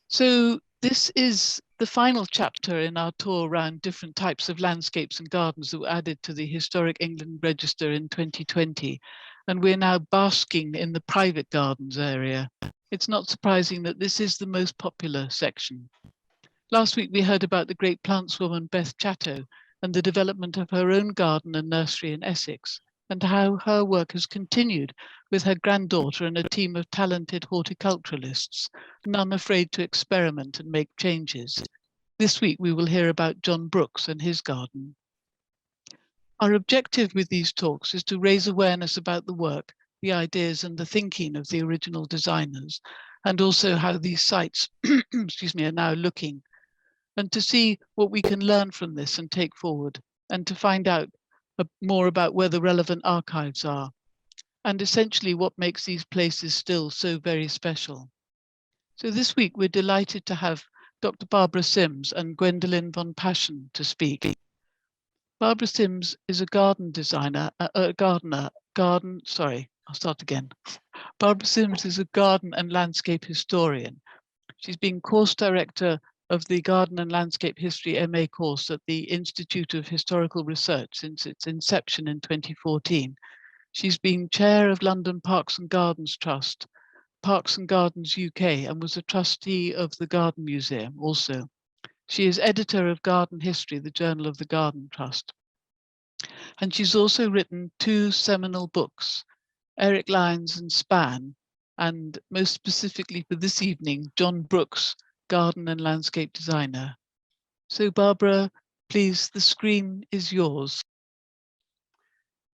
So this is the final chapter in our tour around different types of landscapes and gardens that were added to the Historic England Register in 2020. And we're now basking in the private gardens area. It's not surprising that this is the most popular section. Last week, we heard about the great plantswoman Beth Chatto and the development of her own garden and nursery in Essex, and how her work has continued with her granddaughter and a team of talented horticulturalists, none afraid to experiment and make changes. This week, we will hear about John Brookes and his garden. Our objective with these talks is to raise awareness about the work, the ideas and the thinking of the original designers, and also how these sites excuse me, are now looking, and to see what we can learn from this and take forward, and to find out more about where the relevant archives are, and essentially what makes these places still so very special. So this week, we're delighted to have Dr. Barbara Sims and Gwendolyn van Paasschen to speak. Barbara Sims is a garden designer, Barbara Sims is a garden and landscape historian. She's been course director of the Garden and Landscape History MA course at the Institute of Historical Research since its inception in 2014. She's been chair of London Parks and Gardens Trust, Parks and Gardens UK, and was a trustee of the Garden Museum also. She is editor of Garden History, the Journal of the Garden Trust. And she's also written 2 seminal books, Eric Lyons and Span, and most specifically for this evening, John Brookes, Garden and Landscape Designer. So Barbara, please, the screen is yours.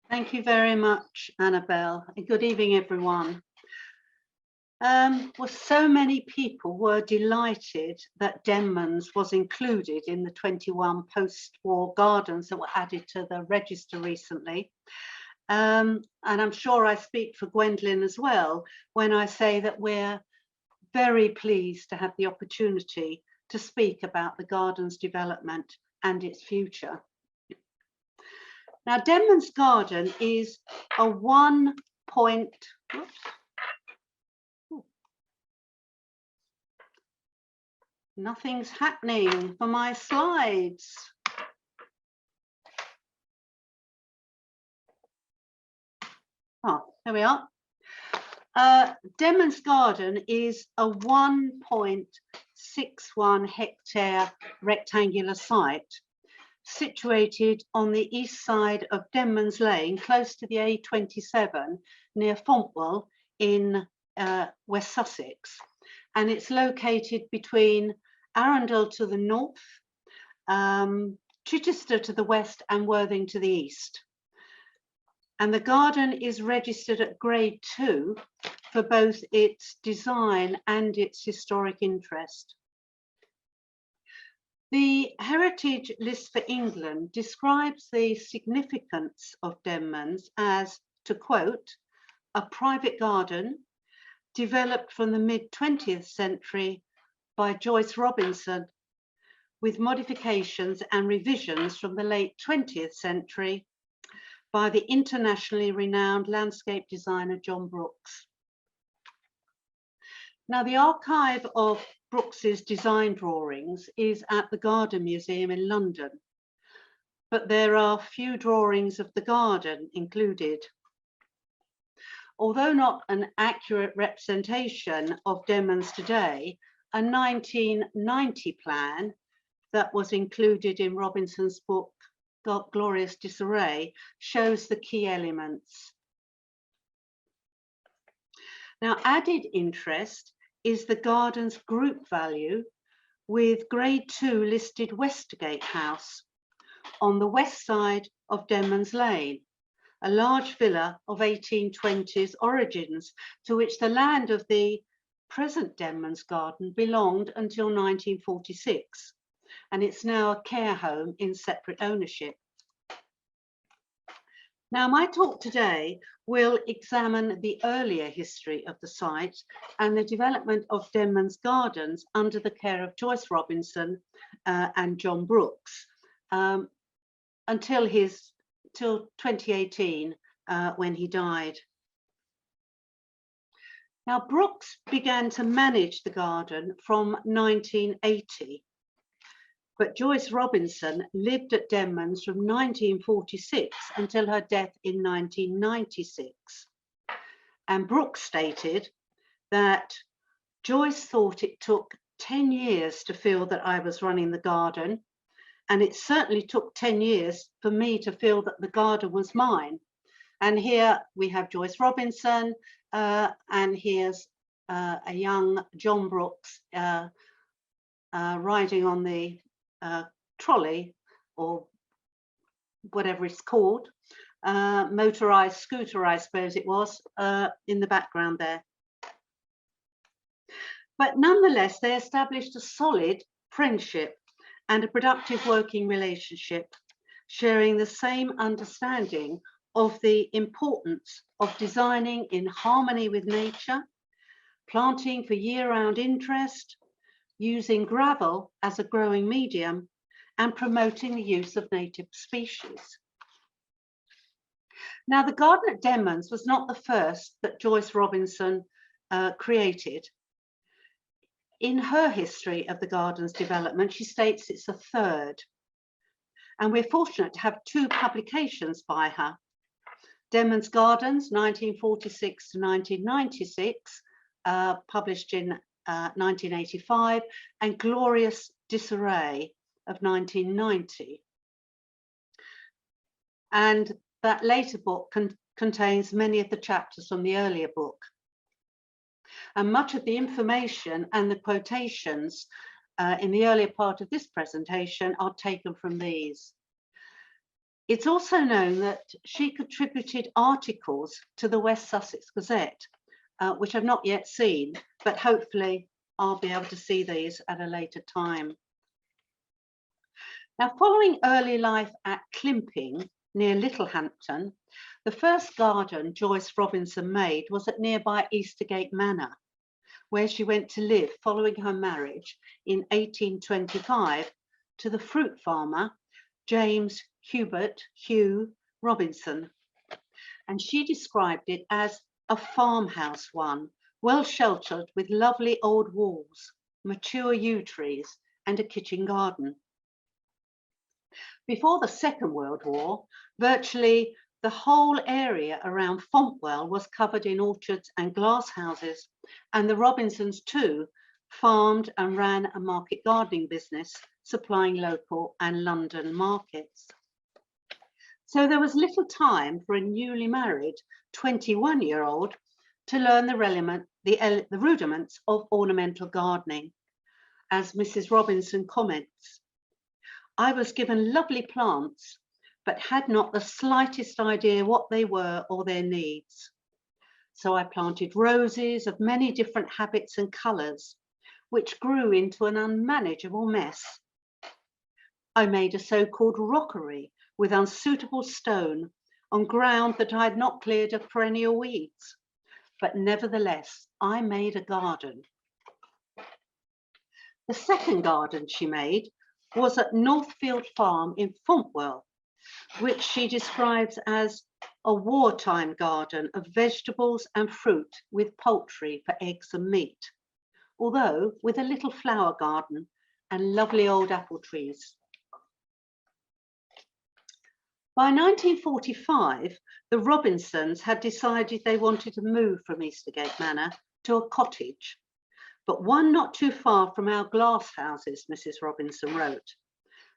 Thank you very much, Annabelle, and good evening, everyone. Well, so many people were delighted that Denmans was included in the 21 post-war gardens that were added to the register recently. And I'm sure I speak for Gwendolyn as well when I say that we're very pleased to have the opportunity to speak about the garden's development and its future. Now, Denman's garden is a nothing's happening for my slides. Oh, there we are. Denman's garden is a 1.61 hectare rectangular site situated on the east side of Denman's Lane, close to the A27 near Fontwell in West Sussex. And it's located between Arundel to the north, Chichester to the west, and Worthing to the east. And the garden is registered at grade 2 for both its design and its historic interest. The Heritage List for England describes the significance of Denmans as, to quote, a private garden developed from the mid-20th century by Joyce Robinson, with modifications and revisions from the late 20th century by the internationally renowned landscape designer John Brookes. Now, the archive of Brookes's design drawings is at the Garden Museum in London, but there are few drawings of the garden included. Although not an accurate representation of Denmans today, a 1990 plan that was included in Robinson's book, Glorious Disarray, shows the key elements. Now, added interest is the garden's group value, with grade 2 listed Westergate House on the west side of Denman's Lane, a large villa of 1820s origins to which the land of the present Denman's garden belonged until 1946, and it's now a care home in separate ownership. Now, my talk today will examine the earlier history of the site and the development of Denman's gardens under the care of Joyce Robinson and John Brookes until 2018 when he died. Now, Brookes began to manage the garden from 1980, but Joyce Robinson lived at Denmans from 1946 until her death in 1996. And Brookes stated that Joyce thought it took 10 years to feel that I was running the garden, and it certainly took 10 years for me to feel that the garden was mine. And here we have Joyce Robinson, and here's a young John Brookes riding on the trolley, or whatever it's called, motorized scooter, I suppose it was, in the background there. But nonetheless, they established a solid friendship and a productive working relationship, sharing the same understanding of the importance of designing in harmony with nature, planting for year-round interest, using gravel as a growing medium, and promoting the use of native species. Now, the garden at Denmans was not the first that Joyce Robinson created. In her history of the garden's development, she states it's a third. And we're fortunate to have two publications by her. Denman's Gardens, 1946 to 1996, published in 1985, and Glorious Disarray of 1990. And that later book contains many of the chapters from the earlier book. And much of the information and the quotations in the earlier part of this presentation are taken from these. It's also known that she contributed articles to the West Sussex Gazette, which I've not yet seen, but hopefully I'll be able to see these at a later time. Now, following early life at Climping near Littlehampton, the first garden Joyce Robinson made was at nearby Eastergate Manor, where she went to live following her marriage in 1825 to the fruit farmer James Hugh Robinson. And she described it as a farmhouse one, well sheltered with lovely old walls, mature yew trees, and a kitchen garden. Before the Second World War, virtually the whole area around Fontwell was covered in orchards and glass houses, and the Robinsons too farmed and ran a market gardening business, supplying local and London markets. So there was little time for a newly married 21-year-old to learn the rudiments of ornamental gardening. As Mrs. Robinson comments, I was given lovely plants, but had not the slightest idea what they were or their needs. So I planted roses of many different habits and colours, which grew into an unmanageable mess. I made a so-called rockery with unsuitable stone on ground that I had not cleared of perennial weeds, but nevertheless, I made a garden. The second garden she made was at Northfield Farm in Fontwell, which she describes as a wartime garden of vegetables and fruit with poultry for eggs and meat, although with a little flower garden and lovely old apple trees. By 1945, the Robinsons had decided they wanted to move from Eastergate Manor to a cottage, but one not too far from our glass houses, Mrs. Robinson wrote,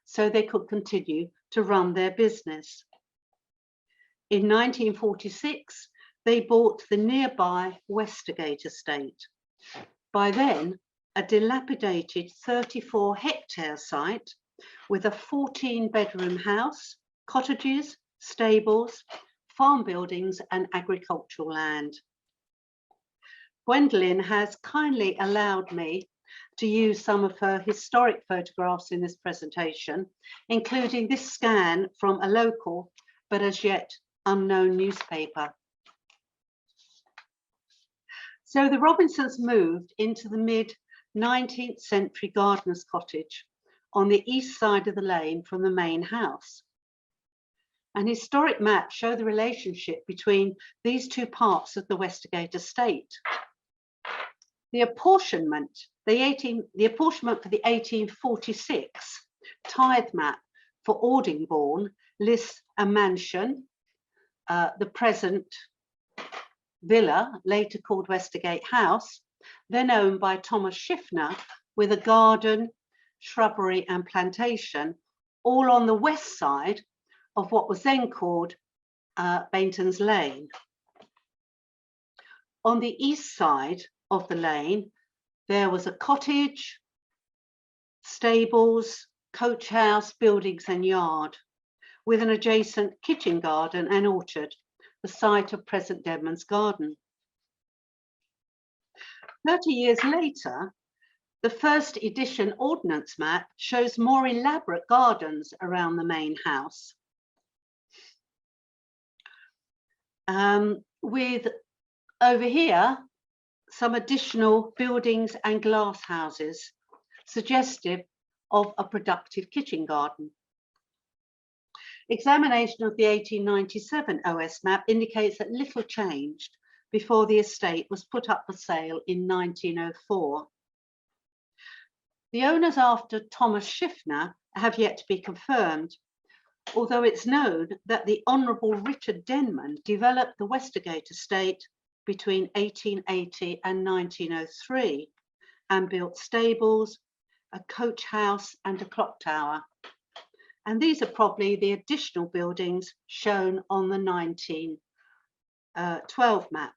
so they could continue to run their business. In 1946, they bought the nearby Westergate estate. By then, a dilapidated 34-hectare site with a 14-bedroom house, cottages, stables, farm buildings, and agricultural land. Gwendolyn has kindly allowed me to use some of her historic photographs in this presentation, including this scan from a local but as yet unknown newspaper. So the Robinsons moved into the mid-19th century gardener's cottage on the east side of the lane from the main house. An historic map shows the relationship between these two parts of the Westergate estate. The apportionment for the 1846 tithe map for Aldingbourne lists a mansion, the present villa, later called Westergate House, then owned by Thomas Schiffner, with a garden, shrubbery and plantation, all on the west side of what was then called Bainton's Lane. On the east side of the lane, there was a cottage, stables, coach house, buildings and yard, with an adjacent kitchen garden and orchard, the site of present Denman's garden. 30 years later, the first edition ordnance map shows more elaborate gardens around the main house, with over here some additional buildings and glass houses, suggestive of a productive kitchen garden. Examination of the 1897 OS map indicates that little changed before the estate was put up for sale in 1904. The owners after Thomas Schiffner have yet to be confirmed, although it's known that the Honourable Richard Denman developed the Westergate estate between 1880 and 1903 and built stables, a coach house and a clock tower. And these are probably the additional buildings shown on the 1912 map.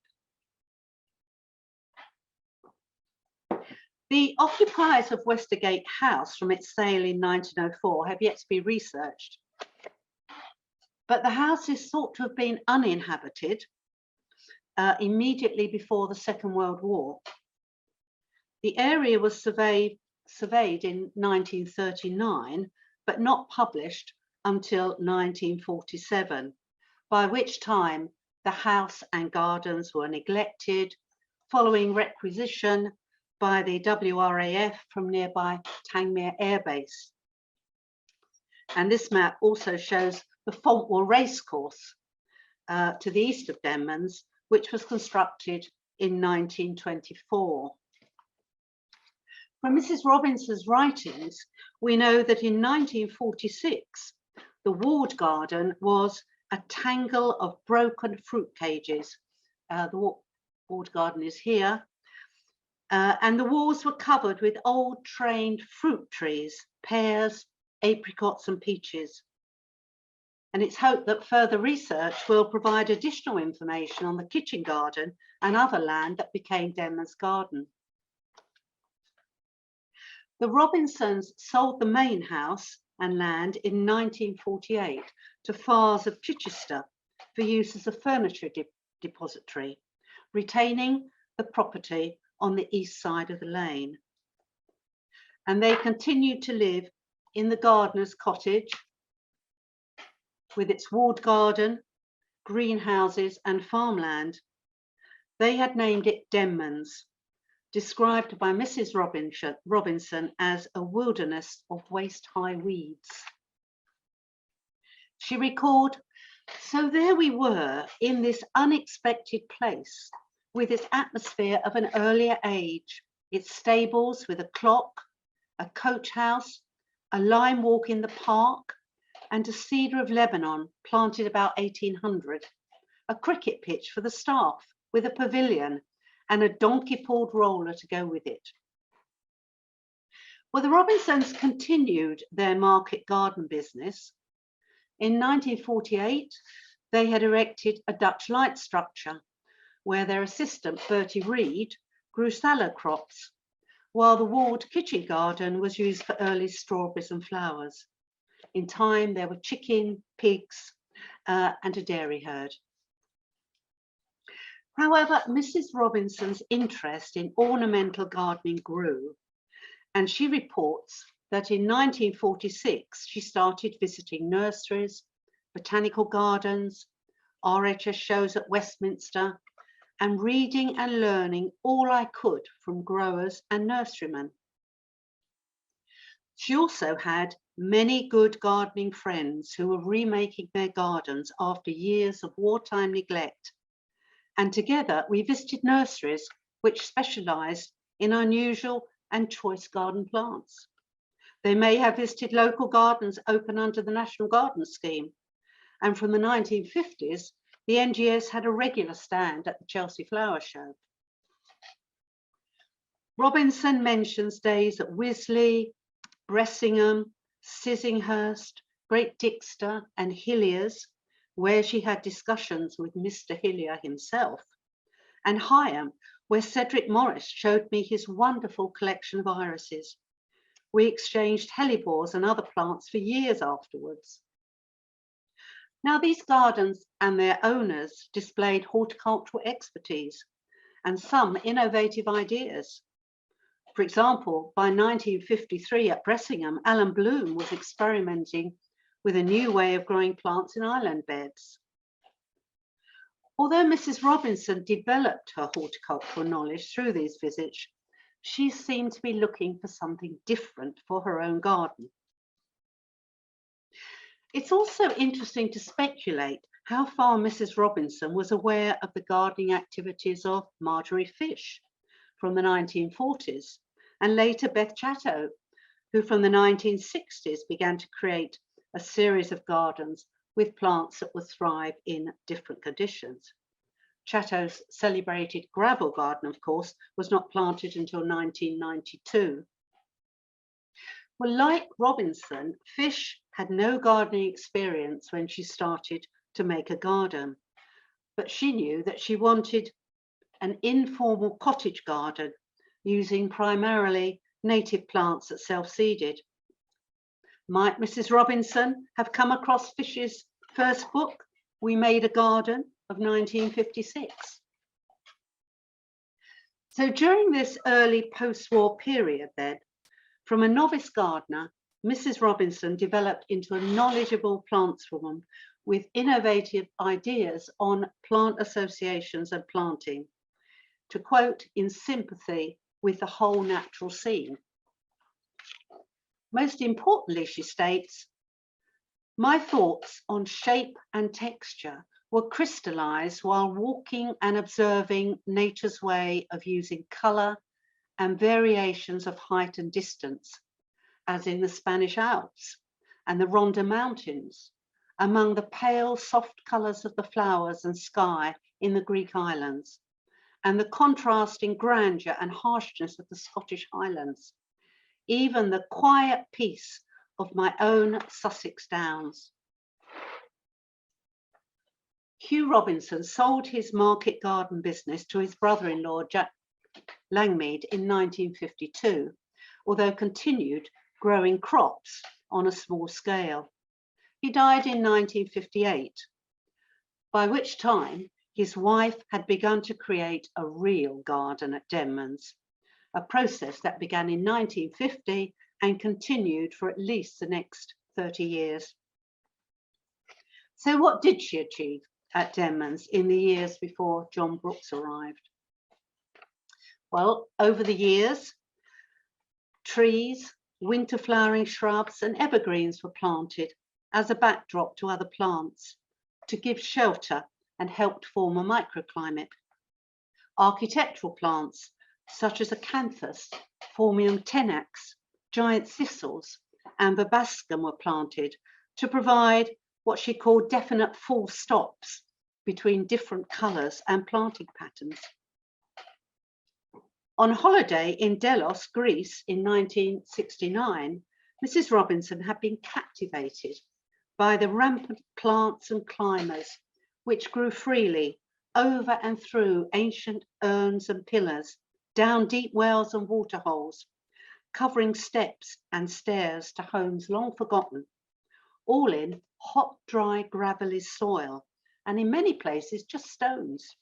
The occupiers of Westergate House from its sale in 1904 have yet to be researched, but the house is thought to have been uninhabited immediately before the Second World War. The area was surveyed in 1939, but not published until 1947, by which time the house and gardens were neglected following requisition by the WRAF from nearby Tangmere Air Base. And this map also shows the Fontwell racecourse to the east of Denmans, which was constructed in 1924. From Mrs. Robinson's writings, we know that in 1946, the walled garden was a tangle of broken fruit cages. The walled garden is here. And the walls were covered with old trained fruit trees, pears, apricots and peaches. And it's hoped that further research will provide additional information on the kitchen garden and other land that became Denman's garden. The Robinsons sold the main house and land in 1948 to Farrs of Chichester for use as a furniture depository, retaining the property on the east side of the lane. And they continued to live in the gardener's cottage with its walled garden, greenhouses and farmland. They had named it Denmans, described by Mrs. Robinson as a wilderness of waist-high weeds. She recalled, "So there we were in this unexpected place with its atmosphere of an earlier age, its stables with a clock, a coach house, a lime walk in the park, and a cedar of Lebanon planted about 1800, a cricket pitch for the staff with a pavilion and a donkey-pulled roller to go with it." Well, the Robinsons continued their market garden business. In 1948, they had erected a Dutch light structure where their assistant, Bertie Reed, grew salad crops, while the walled kitchen garden was used for early strawberries and flowers. In time, there were chicken, pigs, and a dairy herd. However, Mrs. Robinson's interest in ornamental gardening grew, and she reports that in 1946, she started visiting nurseries, botanical gardens, RHS shows at Westminster, and reading and learning all I could from growers and nurserymen. She also had many good gardening friends who were remaking their gardens after years of wartime neglect. And together we visited nurseries which specialised in unusual and choice garden plants. They may have visited local gardens open under the National Garden Scheme. And from the 1950s, the NGS had a regular stand at the Chelsea Flower Show. Robinson mentions days at Wisley, Bressingham, Sissinghurst, Great Dixter and Hilliers, where she had discussions with Mr. Hillier himself, and Higham, where Cedric Morris showed me his wonderful collection of irises. We exchanged hellebores and other plants for years afterwards. Now, these gardens and their owners displayed horticultural expertise and some innovative ideas. For example, by 1953 at Bressingham, Alan Bloom was experimenting with a new way of growing plants in island beds. Although Mrs. Robinson developed her horticultural knowledge through these visits, she seemed to be looking for something different for her own garden. It's also interesting to speculate how far Mrs. Robinson was aware of the gardening activities of Marjorie Fish from the 1940s, and later Beth Chatto, who from the 1960s began to create a series of gardens with plants that would thrive in different conditions. Chatto's celebrated gravel garden, of course, was not planted until 1992. Well, like Robinson, Fish had no gardening experience when she started to make a garden, but she knew that she wanted an informal cottage garden using primarily native plants that self-seeded. Might Mrs. Robinson have come across Fish's first book, We Made a Garden, of 1956? So during this early post-war period then, from a novice gardener, Mrs. Robinson developed into a knowledgeable plantswoman with innovative ideas on plant associations and planting, to quote, in sympathy with the whole natural scene. Most importantly, she states, my thoughts on shape and texture were crystallized while walking and observing nature's way of using color and variations of height and distance, as in the Spanish Alps and the Ronda Mountains, among the pale, soft colors of the flowers and sky in the Greek islands, and the contrasting grandeur and harshness of the Scottish Highlands, even the quiet peace of my own Sussex Downs. Hugh Robinson sold his market garden business to his brother-in-law, Jack Langmead, in 1952, although continued growing crops on a small scale. He died in 1958, by which time his wife had begun to create a real garden at Denmans, a process that began in 1950 and continued for at least the next 30 years. So what did she achieve at Denmans in the years before John Brookes arrived? Well, over the years, trees, winter flowering shrubs and evergreens were planted as a backdrop to other plants to give shelter and helped form a microclimate. Architectural plants such as acanthus, Phormium tenax, giant thistles and verbascum were planted to provide what she called definite full stops between different colours and planting patterns. On holiday in Delos, Greece in 1969, Mrs. Robinson had been captivated by the rampant plants and climbers which grew freely over and through ancient urns and pillars, down deep wells and waterholes, covering steps and stairs to homes long forgotten, all in hot, dry, gravelly soil, and in many places just stones.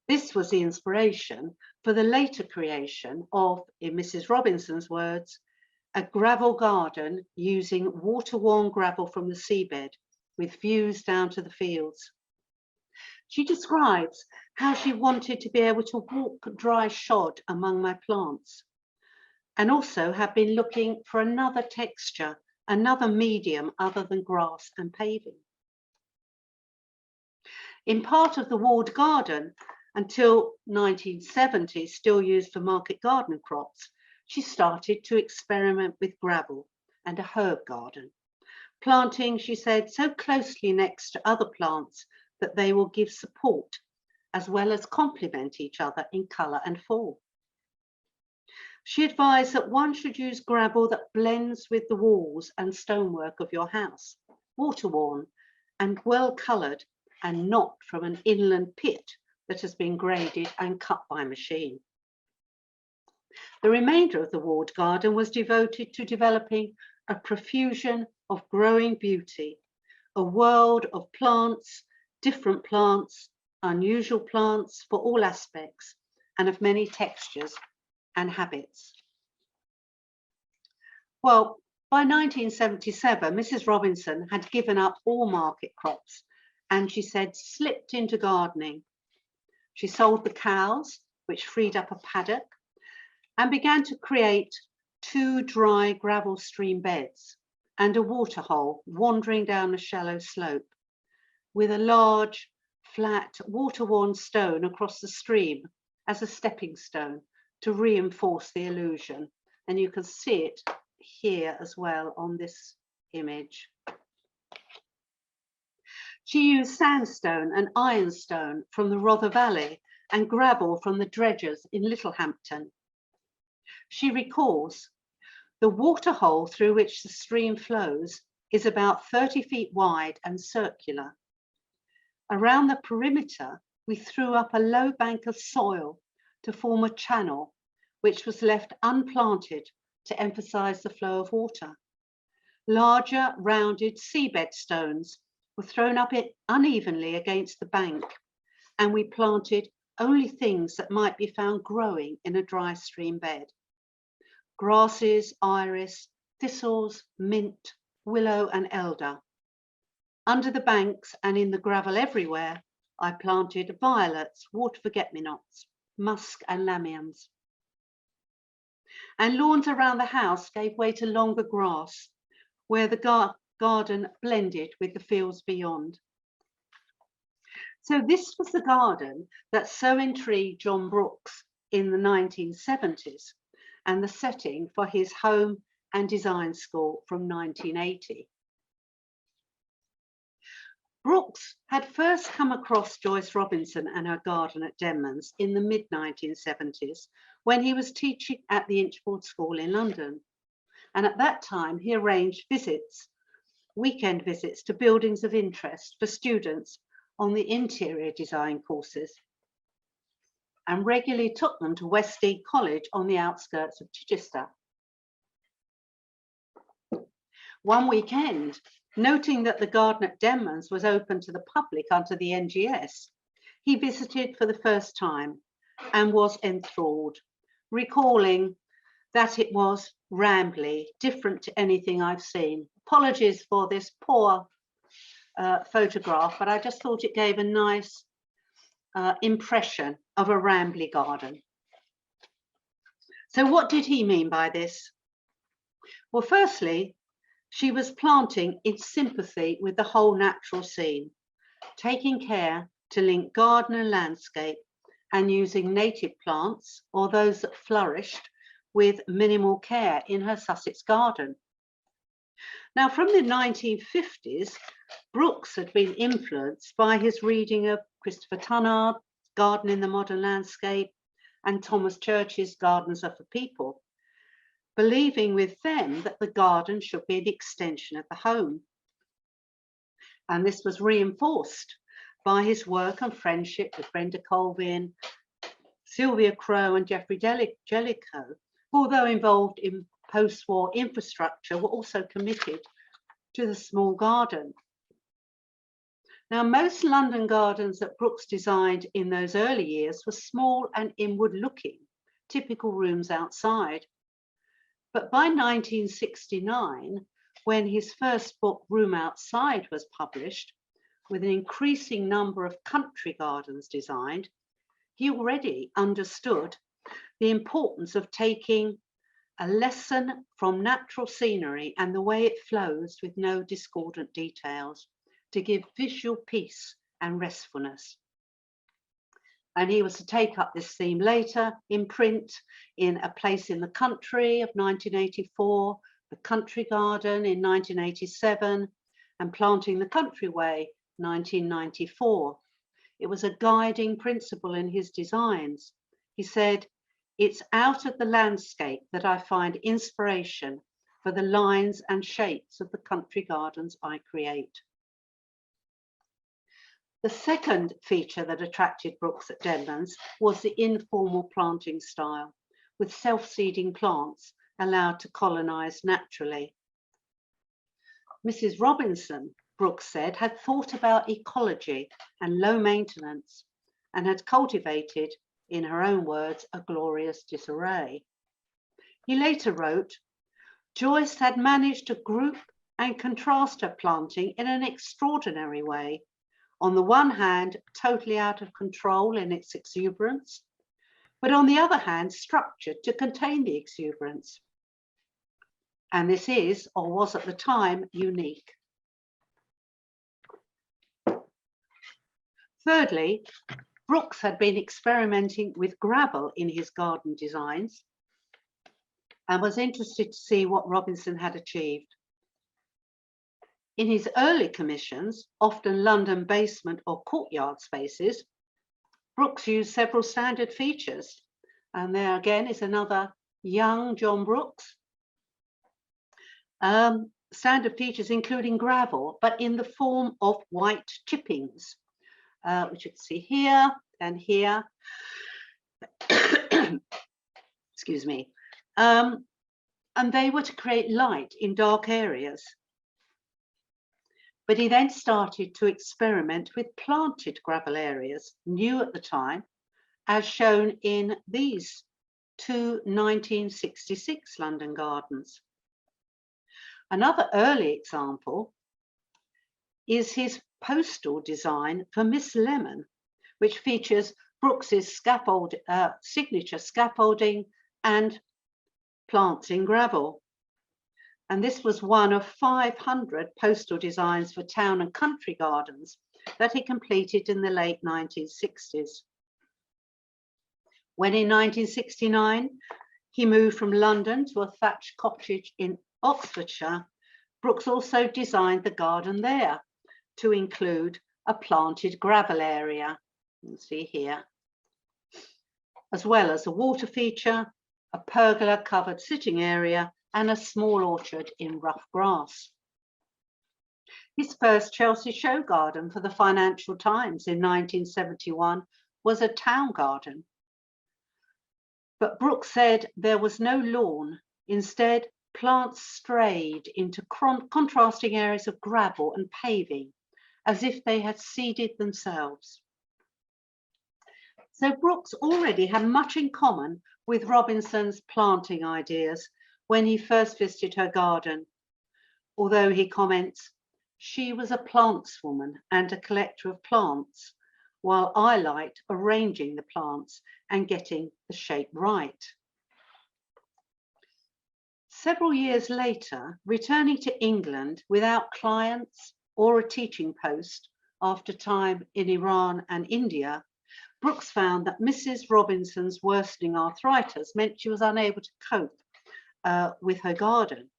This was the inspiration for the later creation of, in Mrs. Robinson's words, a gravel garden using water-worn gravel from the seabed with views down to the fields. She describes how she wanted to be able to walk dry shod among my plants, and also had been looking for another texture, another medium other than grass and paving. In part of the walled garden, Until 1970, still used for market garden crops, she started to experiment with gravel and a herb garden. Planting, she said, so closely next to other plants that they will give support as well as complement each other in colour and form. She advised that one should use gravel that blends with the walls and stonework of your house, water-worn and well-coloured, and not from an inland pit that has been graded and cut by machine. The remainder of the walled garden was devoted to developing a profusion of growing beauty, a world of plants, different plants, unusual plants for all aspects, and of many textures and habits. Well, by 1977, Mrs. Robinson had given up all market crops and, she said, slipped into gardening. She sold the cows, which freed up a paddock, and began to create 2 dry gravel stream beds and a waterhole wandering down a shallow slope with a large, flat, water-worn stone across the stream as a stepping stone to reinforce the illusion. And you can see it here as well on this image. She used sandstone and ironstone from the Rother Valley and gravel from the dredgers in Littlehampton. She recalls, the waterhole through which the stream flows is about 30 feet wide and circular. Around the perimeter, we threw up a low bank of soil to form a channel, which was left unplanted to emphasize the flow of water. Larger, rounded seabed stones were thrown up unevenly against the bank, and we planted only things that might be found growing in a dry stream bed. Grasses, iris, thistles, mint, willow and elder. Under the banks and in the gravel everywhere, I planted violets, water forget-me-nots, musk and lamiums. And lawns around the house gave way to longer grass, where the garden blended with the fields beyond. So this was the garden that so intrigued John Brookes in the 1970s, and the setting for his home and design school from 1980. Brookes had first come across Joyce Robinson and her garden at Denmans in the mid-1970s when he was teaching at the Inchboard School in London. And at that time, he arranged visits, weekend visits to buildings of interest for students on the interior design courses, and regularly took them to Westdean College on the outskirts of Chichester. One weekend, noting that the garden at Denmans was open to the public under the NGS, he visited for the first time and was enthralled, recalling that it was rambly, different to anything I've seen. Apologies for this poor photograph, but I just thought it gave a nice impression of a rambly garden. So what did he mean by this? Well, firstly, she was planting in sympathy with the whole natural scene, taking care to link garden and landscape and using native plants or those that flourished with minimal care in her Sussex garden. Now, from the 1950s, Brookes had been influenced by his reading of Christopher Tunnard, Garden in the Modern Landscape, and Thomas Church's Gardens Are for People, believing with them that the garden should be an extension of the home. And this was reinforced by his work and friendship with Brenda Colvin, Sylvia Crowe and Geoffrey Jellicoe, who, although involved in post-war infrastructure, were also committed to the small garden. Now, most London gardens that Brookes designed in those early years were small and inward-looking, typical rooms outside. But by 1969, when his first book, Room Outside, was published, with an increasing number of country gardens designed, he already understood the importance of taking a lesson from natural scenery and the way it flows with no discordant details to give visual peace and restfulness. And he was to take up this theme later in print in A Place in the Country of 1984, The Country Garden in 1987, and Planting the Country Way, 1994. It was a guiding principle in his designs. He said, "It's out of the landscape that I find inspiration for the lines and shapes of the country gardens I create." The second feature that attracted Brookes at Denmans was the informal planting style, with self-seeding plants allowed to colonise naturally. Mrs. Robinson, Brookes said, had thought about ecology and low maintenance and had cultivated, in her own words, a glorious disarray. He later wrote, "Joyce had managed to group and contrast her planting in an extraordinary way. On the one hand, totally out of control in its exuberance, but on the other hand, structured to contain the exuberance. And this is, or was at the time, unique." Thirdly, Brookes had been experimenting with gravel in his garden designs and was interested to see what Robinson had achieved. In his early commissions, often London basement or courtyard spaces, Brookes used several standard features. And there again is another young John Brookes. Standard features including gravel, but in the form of white chippings, which you can see here and here. Excuse me. And they were to create light in dark areas. But he then started to experiment with planted gravel areas, new at the time, as shown in these two 1966 London gardens. Another early example is his postal design for Miss Lemon, which features Brookes's signature scaffolding and plants in gravel. And this was one of 500 postal designs for town and country gardens that he completed in the late 1960s. When in 1969, he moved from London to a thatched cottage in Oxfordshire, Brookes also designed the garden there to include a planted gravel area, you can see here, as well as a water feature, a pergola covered sitting area, and a small orchard in rough grass. His first Chelsea show garden for the Financial Times in 1971 was a town garden. But Brookes said there was no lawn. Instead, plants strayed into contrasting areas of gravel and paving, as if they had seeded themselves. So Brookes already had much in common with Robinson's planting ideas when he first visited her garden, although he comments, "She was a plantswoman and a collector of plants, while I liked arranging the plants and getting the shape right." Several years later, returning to England without clients or a teaching post after time in Iran and India, Brookes found that Mrs. Robinson's worsening arthritis meant she was unable to cope with her garden.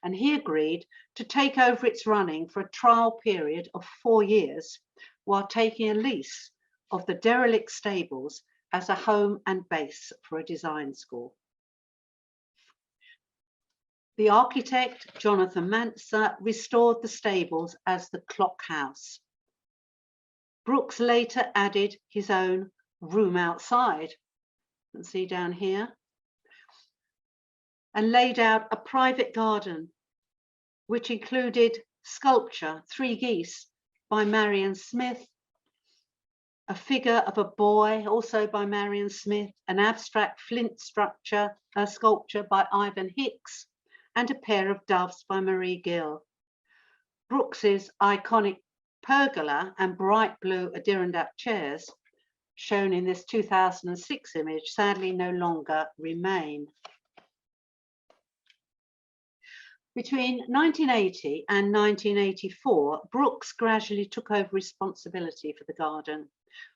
And he agreed to take over its running for a trial period of 4 years while taking a lease of the derelict stables as a home and base for a design school. The architect, Jonathan Manser, restored the stables as the Clock House. Brookes later added his own room outside, you can see down here, and laid out a private garden, which included sculpture, 3 geese by Marion Smith, a figure of a boy, also by Marion Smith, an abstract flint sculpture by Ivan Hicks, and a pair of doves by Marie Gill. Brookes's iconic pergola and bright blue Adirondack chairs, shown in this 2006 image, sadly no longer remain. Between 1980 and 1984, Brookes gradually took over responsibility for the garden,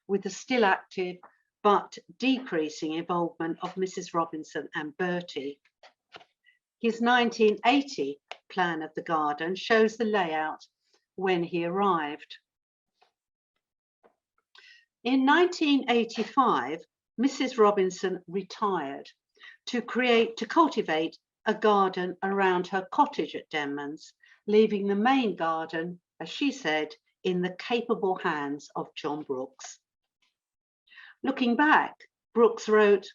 with the still active but decreasing involvement of Mrs. Robinson and Bertie. His 1980 plan of the garden shows the layout when he arrived. In 1985, Mrs. Robinson retired to cultivate a garden around her cottage at Denmans, leaving the main garden, as she said, in the capable hands of John Brookes. Looking back, Brookes wrote,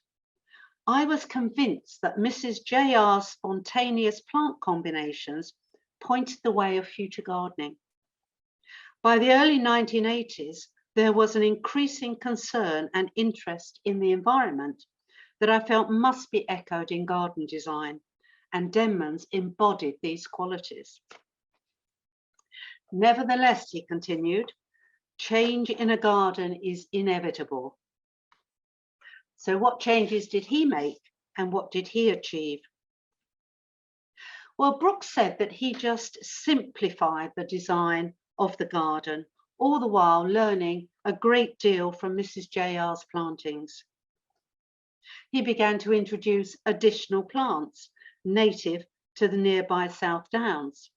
"I was convinced that Mrs. J.R.'s spontaneous plant combinations pointed the way of future gardening. By the early 1980s, there was an increasing concern and interest in the environment that I felt must be echoed in garden design, and Denmans embodied these qualities. Nevertheless," he continued, "change in a garden is inevitable." So what changes did he make and what did he achieve? Well, Brookes said that he just simplified the design of the garden, all the while learning a great deal from Mrs. J.R.'s plantings. He began to introduce additional plants native to the nearby South Downs.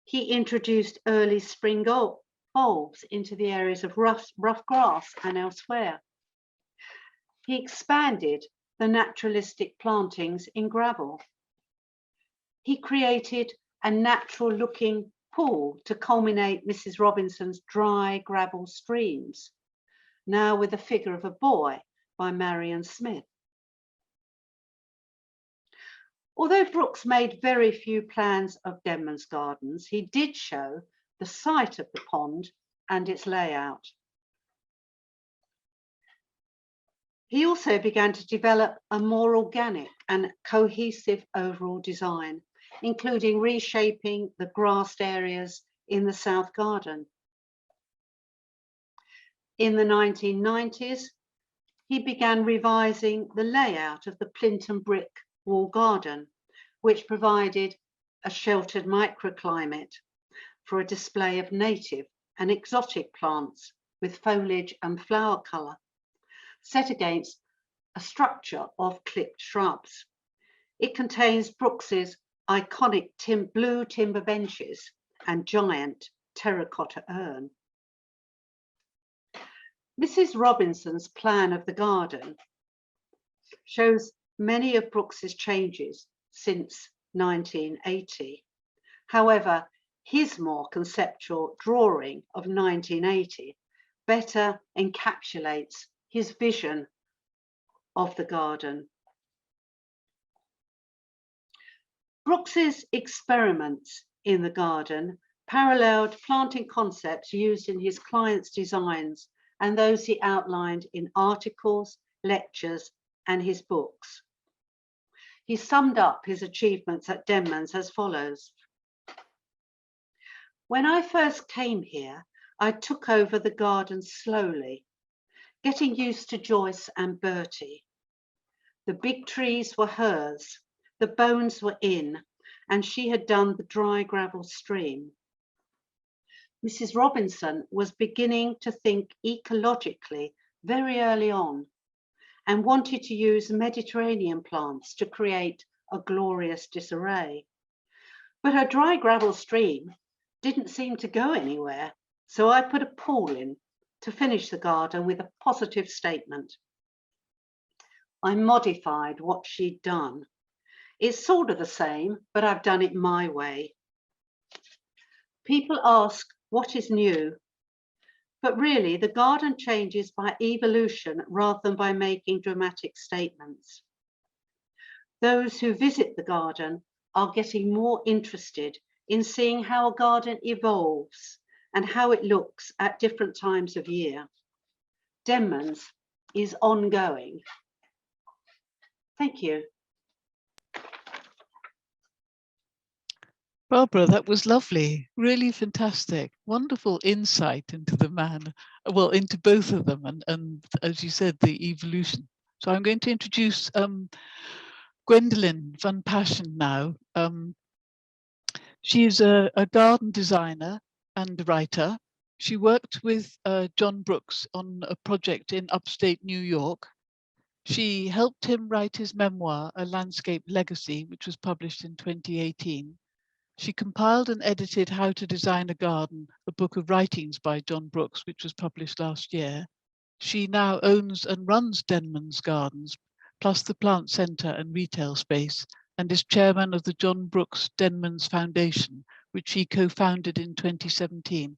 He introduced early spring bulbs into the areas of rough grass and elsewhere. He expanded the naturalistic plantings in gravel. He created a natural-looking pool to culminate Mrs. Robinson's dry gravel streams, now with the figure of a boy by Marion Smith. Although Brookes made very few plans of Denman's gardens, he did show the site of the pond and its layout. He also began to develop a more organic and cohesive overall design, including reshaping the grassed areas in the South Garden. In the 1990s, he began revising the layout of the plinth and brick wall garden, which provided a sheltered microclimate for a display of native and exotic plants with foliage and flower colour, set against a structure of clipped shrubs. It contains Brookes's iconic blue timber benches and giant terracotta urn. Mrs. Robinson's plan of the garden shows many of Brookes's changes since 1980. However, his more conceptual drawing of 1980 better encapsulates his vision of the garden. Brookes's experiments in the garden paralleled planting concepts used in his clients' designs and those he outlined in articles, lectures, and his books. He summed up his achievements at Denmans as follows. "When I first came here, I took over the garden slowly, getting used to Joyce and Bertie. The big trees were hers, the bones were in, and she had done the dry gravel stream. Mrs. Robinson was beginning to think ecologically very early on and wanted to use Mediterranean plants to create a glorious disarray. But her dry gravel stream didn't seem to go anywhere, so I put a pool in to finish the garden with a positive statement. I modified what she'd done. It's sort of the same, but I've done it my way. People ask, what is new? But really, the garden changes by evolution rather than by making dramatic statements. Those who visit the garden are getting more interested in seeing how a garden evolves and how it looks at different times of year. Denmans is ongoing." Thank you. Barbara, that was lovely, really fantastic, wonderful insight into the man, well, into both of them, and as you said, the evolution. So I'm going to introduce Gwendolyn van Paasschen now. She is a garden designer and writer. She worked with John Brookes on a project in upstate New York. She helped him write his memoir, A Landscape Legacy, which was published in 2018. She compiled and edited How to Design a Garden, a book of writings by John Brookes, which was published last year. She now owns and runs Denmans Gardens, plus the plant centre and retail space, and is chairman of the John Brookes Denmans Foundation, which she co-founded in 2017,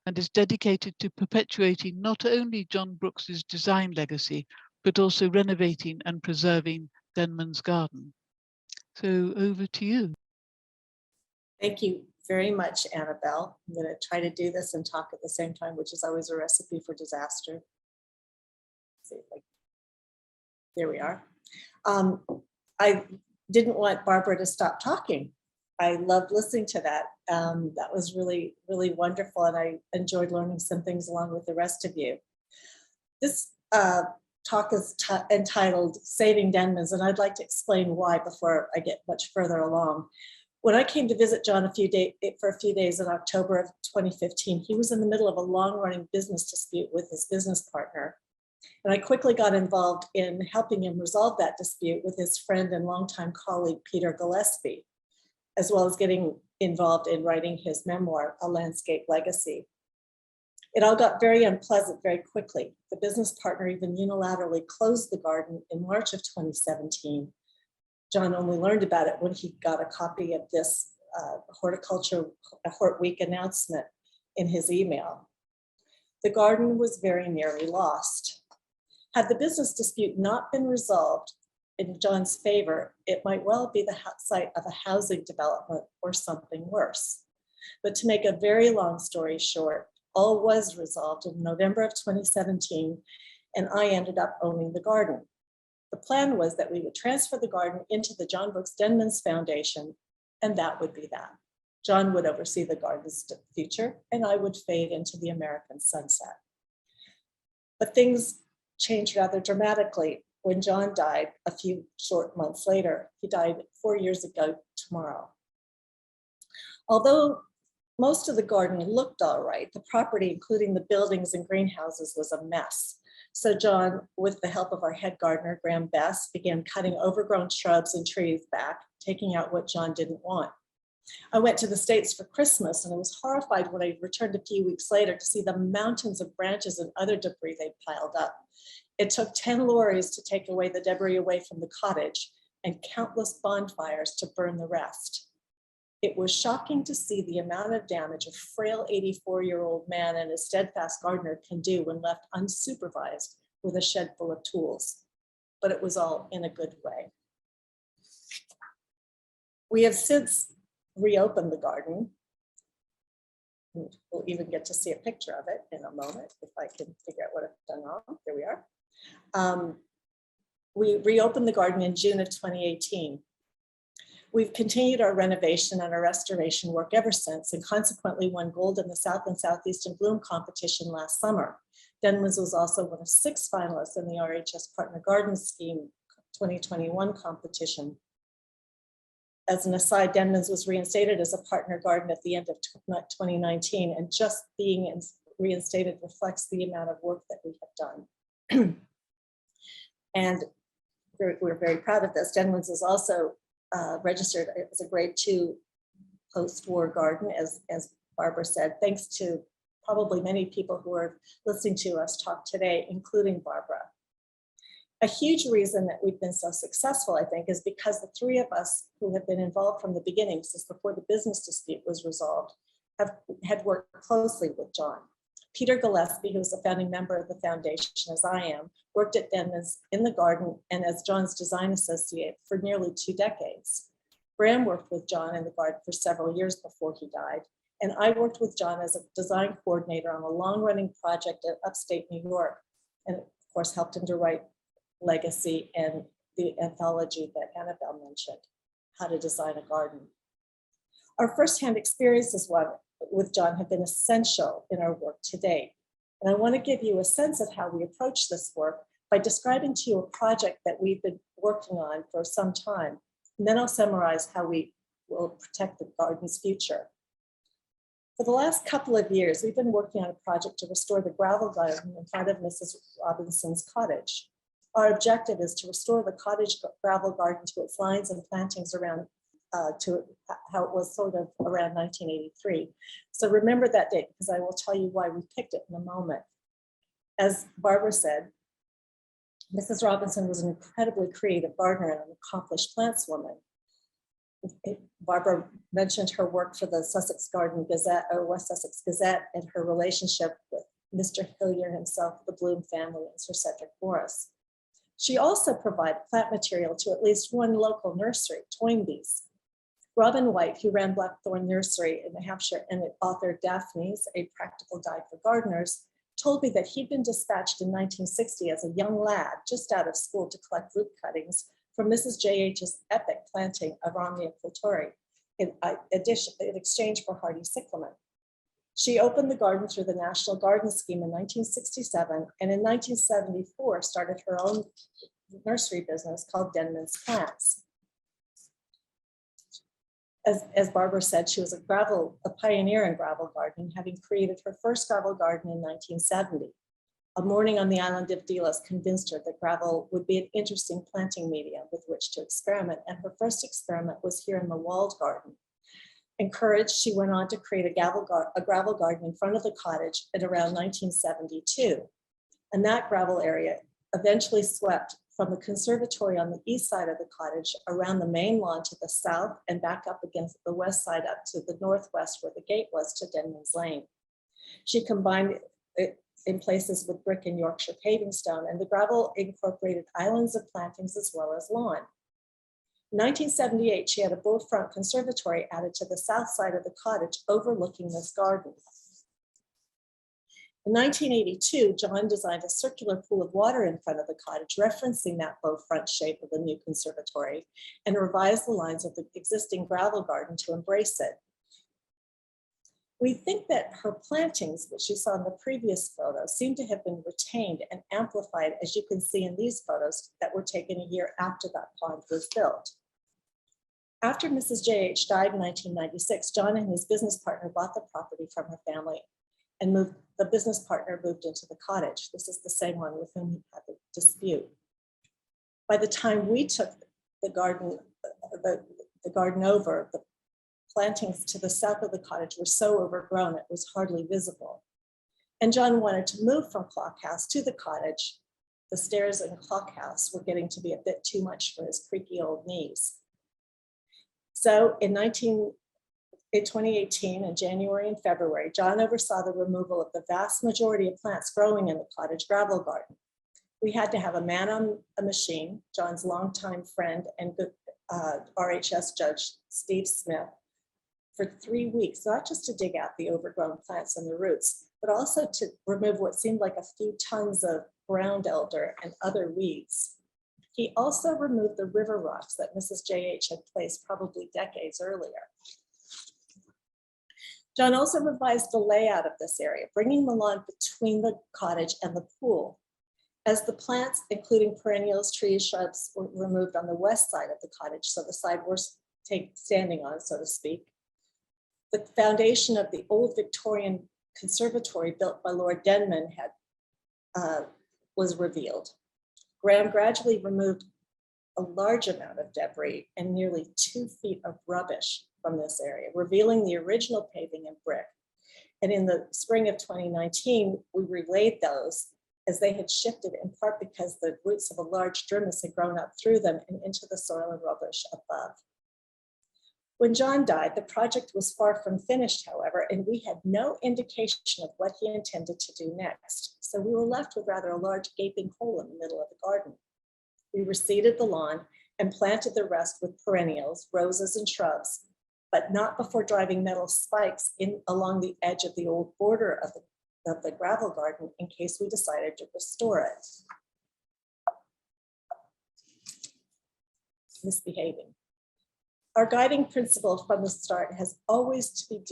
and is dedicated to perpetuating not only John Brookes's design legacy, but also renovating and preserving Denman's garden. So over to you. Thank you very much, Annabelle. I'm going to try to do this and talk at the same time, which is always a recipe for disaster. There we are. I didn't want Barbara to stop talking. I loved listening to that. That was really, really wonderful, and I enjoyed learning some things along with the rest of you. This talk is entitled Saving Denmans, and I'd like to explain why before I get much further along. When I came to visit John for a few days in October of 2015, he was in the middle of a long-running business dispute with his business partner. And I quickly got involved in helping him resolve that dispute with his friend and longtime colleague, Peter Gillespie, as well as getting involved in writing his memoir, A Landscape Legacy. It all got very unpleasant very quickly. The business partner even unilaterally closed the garden in March of 2017. John only learned about it when he got a copy of this Hort Week announcement in his email. The garden was very nearly lost. Had the business dispute not been resolved in John's favor, it might well be the site of a housing development or something worse. But to make a very long story short, all was resolved in November of 2017, and I ended up owning the garden. The plan was that we would transfer the garden into the John Brookes Denmans Foundation, and that would be that. John would oversee the garden's future, and I would fade into the American sunset. But things changed rather dramatically when John died a few short months later. He died 4 years ago tomorrow. Although most of the garden looked all right, the property, including the buildings and greenhouses, was a mess. So John, with the help of our head gardener, Graham Best, began cutting overgrown shrubs and trees back, taking out what John didn't want. I went to the States for Christmas, and I was horrified when I returned a few weeks later to see the mountains of branches and other debris they'd piled up. It took 10 lorries to take away the debris away from the cottage and countless bonfires to burn the rest. It was shocking to see the amount of damage a frail 84-year-old man and a steadfast gardener can do when left unsupervised with a shed full of tools. But it was all in a good way. We have since reopened the garden. We'll even get to see a picture of it in a moment if I can figure out what I've done wrong. There we are. We reopened the garden in June of 2018. We've continued our renovation and our restoration work ever since, and consequently won gold in the South and Southeastern Bloom competition last summer. Denmans was also one of 6 finalists in the RHS Partner Garden Scheme 2021 competition. As an aside, Denmans was reinstated as a partner garden at the end of 2019, and just being reinstated reflects the amount of work that we have done. And we're very proud of this. Denmans is also registered as a grade 2 post-war garden, as Barbara said, thanks to probably many people who are listening to us talk today, including Barbara. A huge reason that we've been so successful, I think, is because the 3 of us who have been involved from the beginning, since before the business dispute was resolved, had worked closely with John. Peter Gillespie, who's a founding member of the foundation, as I am, worked at Denmans in the garden and as John's design associate for nearly 2 decades. Graham worked with John in the garden for several years before he died, and I worked with John as a design coordinator on a long-running project at upstate New York, and of course helped him to write Legacy and the anthology that Annabelle mentioned, How to Design a Garden. Our firsthand experiences with John have been essential in our work today. And I want to give you a sense of how we approach this work by describing to you a project that we've been working on for some time. And then I'll summarize how we will protect the garden's future. For the last couple of years, we've been working on a project to restore the gravel garden in front of Mrs. Robinson's cottage. Our objective is to restore the cottage gravel garden to its lines and plantings around to how it was sort of around 1983. So remember that date, because I will tell you why we picked it in a moment. As Barbara said, Mrs. Robinson was an incredibly creative gardener and an accomplished plantswoman. Barbara mentioned her work for the Sussex Garden Gazette or West Sussex Gazette and her relationship with Mr. Hillier himself, the Bloom family, and Sir Cedric Morris. She also provided plant material to at least one local nursery, Toynbee's. Robin White, who ran Blackthorn Nursery in New Hampshire, and the author Daphne's, A Practical Guide for Gardeners, told me that he'd been dispatched in 1960 as a young lad just out of school to collect root cuttings from Mrs. J.H.'s epic planting of Arundel in exchange for hardy cyclamen. She opened the garden through the National Garden Scheme in 1967, and in 1974 started her own nursery business called Denmans Plants. As Barbara said, she was a pioneer in gravel gardening, having created her first gravel garden in 1970. A morning on the island of Delos convinced her that gravel would be an interesting planting medium with which to experiment, and her first experiment was here in the walled garden. Encouraged, she went on to create a gravel garden in front of the cottage at around 1972. And that gravel area eventually swept from the conservatory on the east side of the cottage around the main lawn to the south and back up against the west side up to the northwest where the gate was to Denman's Lane. She combined it in places with brick and Yorkshire paving stone, and the gravel incorporated islands of plantings as well as lawn. In 1978, she had a bull-front conservatory added to the south side of the cottage overlooking this garden. In 1982, John designed a circular pool of water in front of the cottage, referencing that bow-front shape of the new conservatory, and revised the lines of the existing gravel garden to embrace it. We think that her plantings, which you saw in the previous photo, seem to have been retained and amplified, as you can see in these photos that were taken a year after that pond was built. After Mrs. J.H. died in 1996, John and his business partner bought the property from her family, and the business partner moved into the cottage. This is the same one with whom he had the dispute. By the time we took the garden over, the plantings to the south of the cottage were so overgrown it was hardly visible. And John wanted to move from Clock House to the cottage. The stairs in Clock House were getting to be a bit too much for his creaky old knees. So in 2018, in January and February, John oversaw the removal of the vast majority of plants growing in the cottage gravel garden. We had to have a man on a machine, John's longtime friend and good RHS judge, Steve Smith, for 3 weeks, not just to dig out the overgrown plants and the roots, but also to remove what seemed like a few tons of ground elder and other weeds. He also removed the river rocks that Mrs. J.H. had placed probably decades earlier. John also revised the layout of this area, bringing the lawn between the cottage and the pool. As the plants, including perennials, trees, shrubs, were removed on the west side of the cottage, so the side we're standing on, so to speak, the foundation of the old Victorian conservatory built by Lord Denman was revealed. Graham gradually removed a large amount of debris and nearly 2 feet of rubbish from this area, revealing the original paving and brick. And in the spring of 2019, we relayed those as they had shifted, in part because the roots of a large dermis had grown up through them and into the soil and rubbish above. When John died, the project was far from finished, however, and we had no indication of what he intended to do next. So we were left with rather a large gaping hole in the middle of the garden. We reseeded the lawn and planted the rest with perennials, roses and shrubs, but not before driving metal spikes in along the edge of the old border of the gravel garden in case we decided to restore it. Misbehaving. Our guiding principle from the start has always been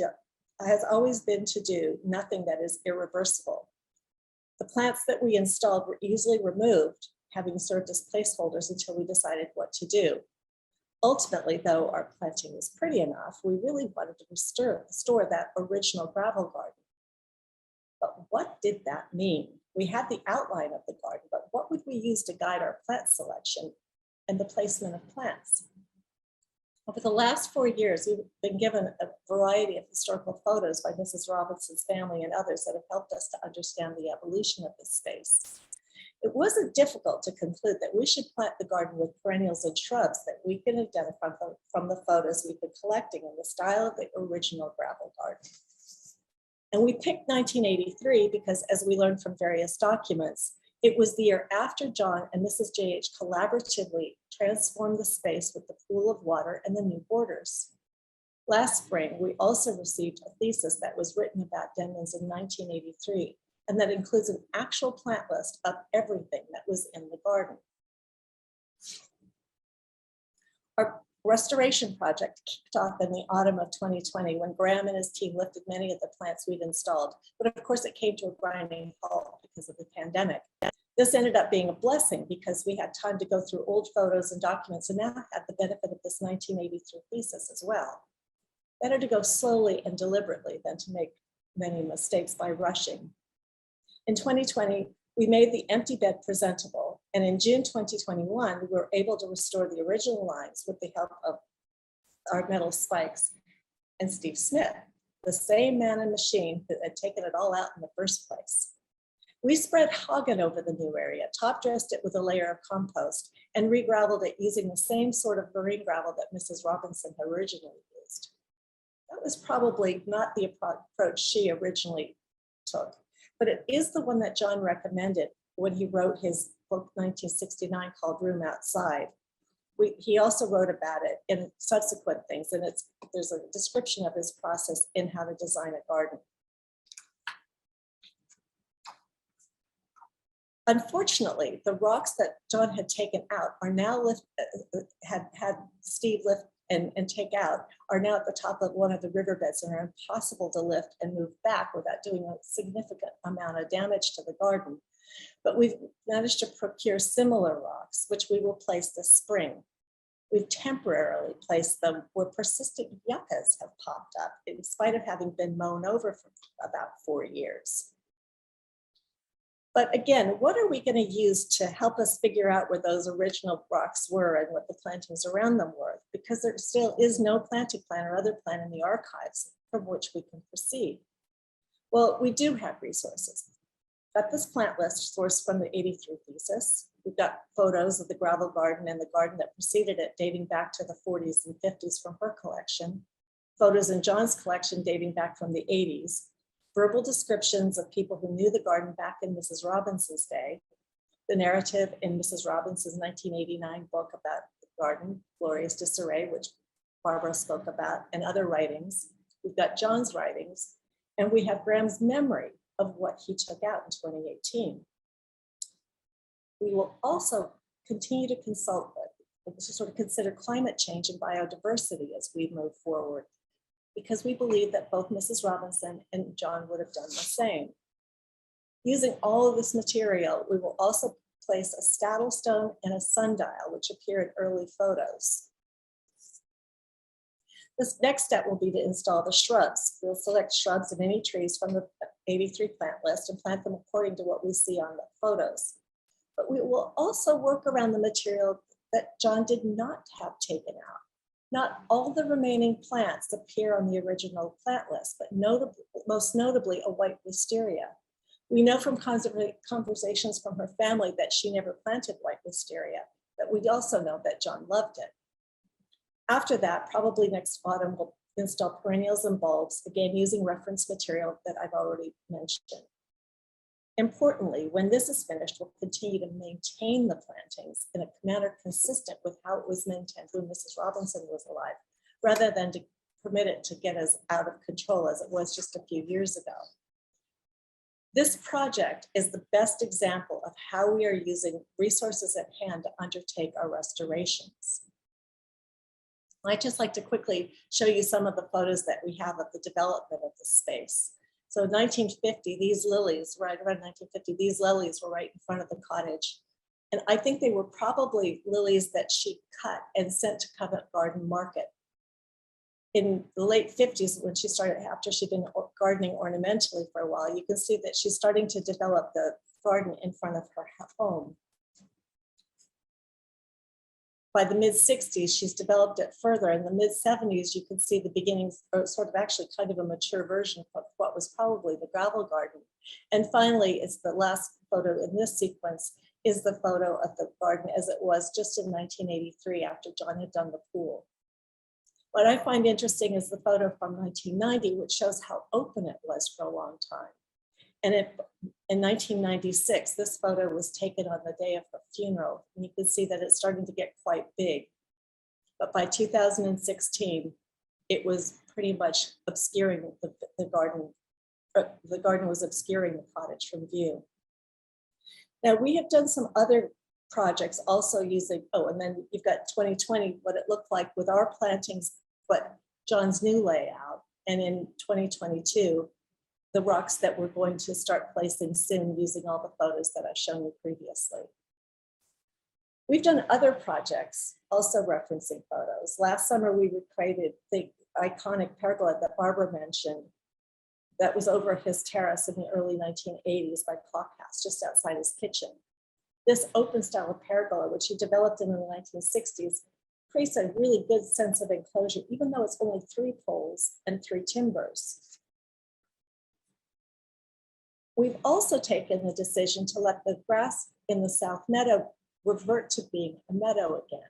to do nothing that is irreversible. The plants that we installed were easily removed, having served as placeholders until we decided what to do. Ultimately, though our planting was pretty enough, we really wanted to restore that original gravel garden. But what did that mean? We had the outline of the garden, but what would we use to guide our plant selection and the placement of plants? Over the last 4 years, we've been given a variety of historical photos by Mrs. Robinson's family and others that have helped us to understand the evolution of this space. It wasn't difficult to conclude that we should plant the garden with perennials and shrubs that we can identify from the photos we've been collecting in the style of the original gravel garden. And we picked 1983 because, as we learned from various documents, it was the year after John and Mrs. J.H. collaboratively transformed the space with the pool of water and the new borders. Last spring, we also received a thesis that was written about Denmans in 1983, and that includes an actual plant list of everything that was in the garden. Our restoration project kicked off in the autumn of 2020 when Graham and his team lifted many of the plants we'd installed, but of course it came to a grinding halt because of the pandemic. This ended up being a blessing because we had time to go through old photos and documents and now had the benefit of this 1983 thesis as well. Better to go slowly and deliberately than to make many mistakes by rushing. In 2020, we made the empty bed presentable, and in June 2021, we were able to restore the original lines with the help of our metal spikes and Steve Smith, the same man and machine that had taken it all out in the first place. We spread Hagen over the new area, top dressed it with a layer of compost, and re-graveled it using the same sort of marine gravel that Mrs. Robinson originally used. That was probably not the approach she originally took, but it is the one that John recommended when he wrote his book 1969 called Room Outside. He also wrote about it in subsequent things, and there's a description of his process in How to Design a Garden. Unfortunately, the rocks that John had taken out are now had Steve lift and take out are now at the top of one of the riverbeds and are impossible to lift and move back without doing a significant amount of damage to the garden. But we've managed to procure similar rocks, which we will place this spring. We've temporarily placed them where persistent yuccas have popped up in spite of having been mown over for about 4 years. But again, what are we going to use to help us figure out where those original rocks were and what the plantings around them were? Because there still is no planting plan or other plan in the archives from which we can proceed. Well, we do have resources. Got this plant list sourced from the 83 thesis. We've got photos of the gravel garden and the garden that preceded it dating back to the 40s and 50s from her collection. Photos in John's collection dating back from the 80s. Verbal descriptions of people who knew the garden back in Mrs. Robinson's day, the narrative in Mrs. Robinson's 1989 book about the garden, Glorious Disarray, which Barbara spoke about, and other writings. We've got John's writings, and we have Graham's memory of what he took out in 2018. We will also continue to consult with, to sort of consider climate change and biodiversity as we move forward, because we believe that both Mrs. Robinson and John would have done the same. Using all of this material, we will also place a saddle stone and a sundial, which appear in early photos. This next step will be to install the shrubs. We'll select shrubs and any trees from the 83 plant list and plant them according to what we see on the photos. But we will also work around the material that John did not have taken out. Not all the remaining plants appear on the original plant list, but most notably a white wisteria. We know from conversations from her family that she never planted white wisteria, but we also know that John loved it. After that, probably next autumn, we'll install perennials and bulbs, again using reference material that I've already mentioned. Importantly, when this is finished, we'll continue to maintain the plantings in a manner consistent with how it was maintained when Mrs. Robinson was alive, rather than to permit it to get as out of control as it was just a few years ago. This project is the best example of how we are using resources at hand to undertake our restorations. I'd just like to quickly show you some of the photos that we have of the development of the space. So in 1950, these lilies, right around 1950, these lilies were right in front of the cottage. And I think they were probably lilies that she cut and sent to Covent Garden Market. In the late 50s, when she started, after she'd been gardening ornamentally for a while, you can see that she's starting to develop the garden in front of her home. By the mid-60s, she's developed it further. In the mid-70s, you can see the beginnings, or sort of actually kind of a mature version of what was probably the gravel garden. And finally, it's the last photo in this sequence, is the photo of the garden as it was just in 1983 after John had done the pool. What I find interesting is the photo from 1990, which shows how open it was for a long time. And in 1996, this photo was taken on the day of her funeral. And you can see that it's starting to get quite big. But by 2016, it was pretty much obscuring the garden. The garden was obscuring the cottage from view. Now, we have done some other projects also using, and then you've got 2020, what it looked like with our plantings, but John's new layout. And in 2022, the rocks that we're going to start placing soon using all the photos that I've shown you previously. We've done other projects also referencing photos. Last summer, we recreated the iconic pergola that Barbara mentioned that was over his terrace in the early 1980s by Clock House, just outside his kitchen. This open style of pergola, which he developed in the 1960s, creates a really good sense of enclosure, even though it's only 3 poles and 3 timbers. We've also taken the decision to let the grass in the South Meadow revert to being a meadow again.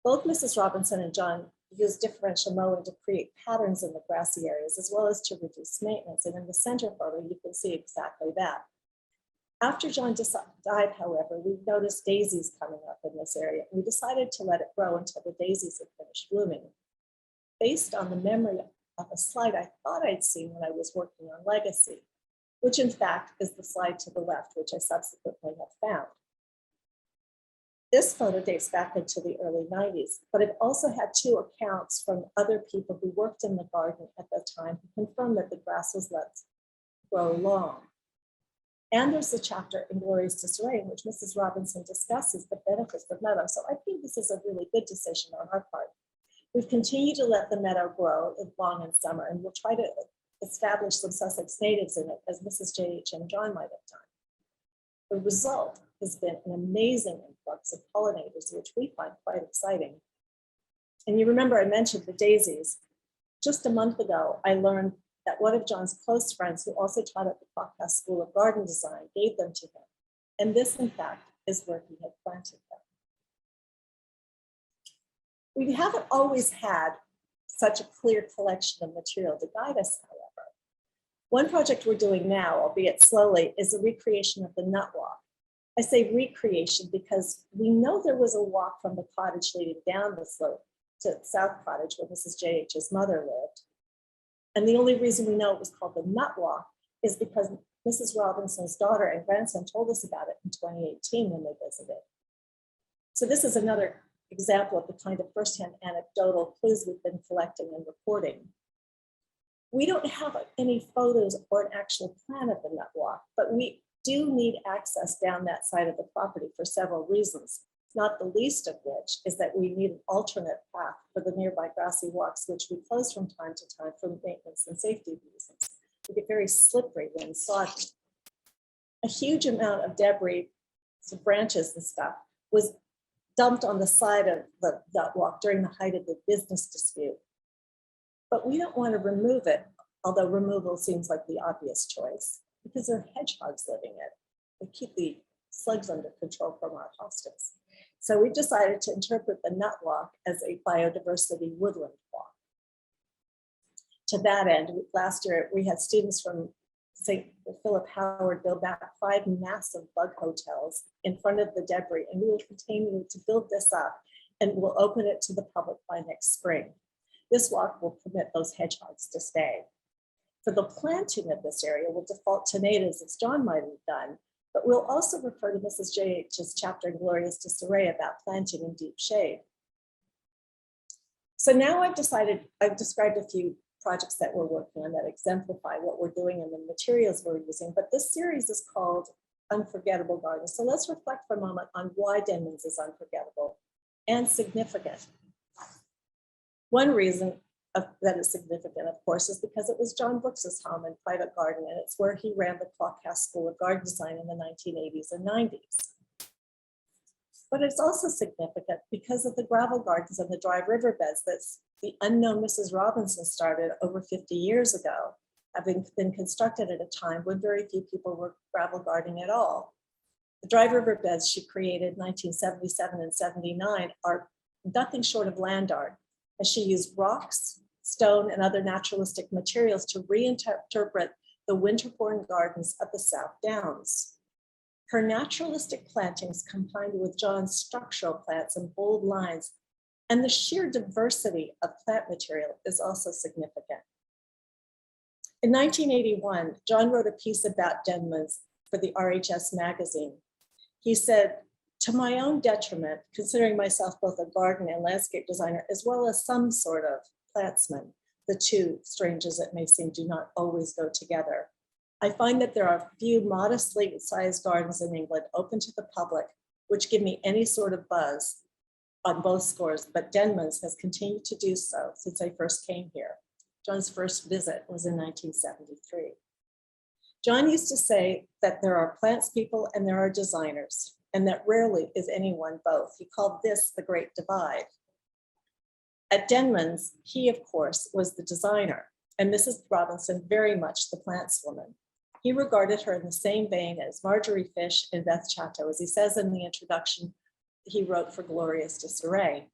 Both Mrs. Robinson and John used differential mowing to create patterns in the grassy areas, as well as to reduce maintenance. And in the center photo, you can see exactly that. After John died, however, we noticed daisies coming up in this area. We decided to let it grow until the daisies had finished blooming. Based on the memory of a slide I thought I'd seen when I was working on Legacy, which in fact is the slide to the left, which I subsequently have found. This photo dates back into the early 90s, but it also had 2 accounts from other people who worked in the garden at the time who confirmed that the grass was let grow long. And there's the chapter in Glorious Disarray in which Mrs. Robinson discusses the benefits of meadow. So I think this is a really good decision on our part. We've continued to let the meadow grow long in summer, and we'll try to establish some Sussex natives in it, as Mrs. J.H. and John might have done. The result has been an amazing influx of pollinators, which we find quite exciting. And you remember I mentioned the daisies. Just a month ago, I learned that one of John's close friends, who also taught at the Podcast School of Garden Design, gave them to him. And this, in fact, is where he had planted them. We haven't always had such a clear collection of material to guide us, however. One project we're doing now, albeit slowly, is a recreation of the nut walk. I say recreation because we know there was a walk from the cottage leading down the slope to South Cottage where Mrs. J.H.'s mother lived. And the only reason we know it was called the nut walk is because Mrs. Robinson's daughter and grandson told us about it in 2018 when they visited. So this is another example of the kind of firsthand anecdotal clues we've been collecting and reporting. We don't have any photos or an actual plan of the nut walk, but we do need access down that side of the property for several reasons, not the least of which is that we need an alternate path for the nearby grassy walks, which we close from time to time for maintenance and safety reasons. We get very slippery when soggy. A huge amount of debris, some branches and stuff, was dumped on the side of the nut walk during the height of the business dispute. But we don't want to remove it, although removal seems like the obvious choice, because there are hedgehogs living in it. They keep the slugs under control from our hostas. So we decided to interpret the nut walk as a biodiversity woodland walk. To that end, last year we had students from St. Philip Howard build back 5 massive bug hotels in front of the debris, and we will continue to build this up and we'll open it to the public by next spring. This walk will permit those hedgehogs to stay. For the planting of this area, we'll default to natives, as John might have done, but we'll also refer to Mrs. J.H.'s chapter in Glorious Disarray about planting in deep shade. So now I've described a few projects that we're working on that exemplify what we're doing and the materials we're using, but this series is called unforgettable garden. So let's reflect for a moment on why Denmans is unforgettable and significant. One reason that is significant, of course, is because it was John Brookes' home and private garden, and it's where he ran the Clockhouse School of Garden Design in the 1980s and 90s. But it's also significant because of the gravel gardens and the dry riverbeds that the unknown Mrs. Robinson started over 50 years ago, having been constructed at a time when very few people were gravel gardening at all. The dry riverbeds she created in 1977 and 79 are nothing short of land art, as she used rocks, stone, and other naturalistic materials to reinterpret the winter-born gardens of the South Downs. Her naturalistic plantings combined with John's structural plants and bold lines, and the sheer diversity of plant material is also significant. In 1981, John wrote a piece about Denmans for the RHS magazine. He said, "To my own detriment, considering myself both a garden and landscape designer, as well as some sort of plantsman, the two, strange as it may seem, do not always go together. I find that there are few modestly sized gardens in England open to the public, which give me any sort of buzz on both scores, but Denmans has continued to do so since I first came here." John's first visit was in 1973. John used to say that there are plants people and there are designers, and that rarely is anyone both. He called this the Great Divide. At Denmans, he, of course, was the designer, and Mrs. Robinson very much the plantswoman. He regarded her in the same vein as Marjorie Fish and Beth Chatto, as he says in the introduction he wrote for Glorious Disarray.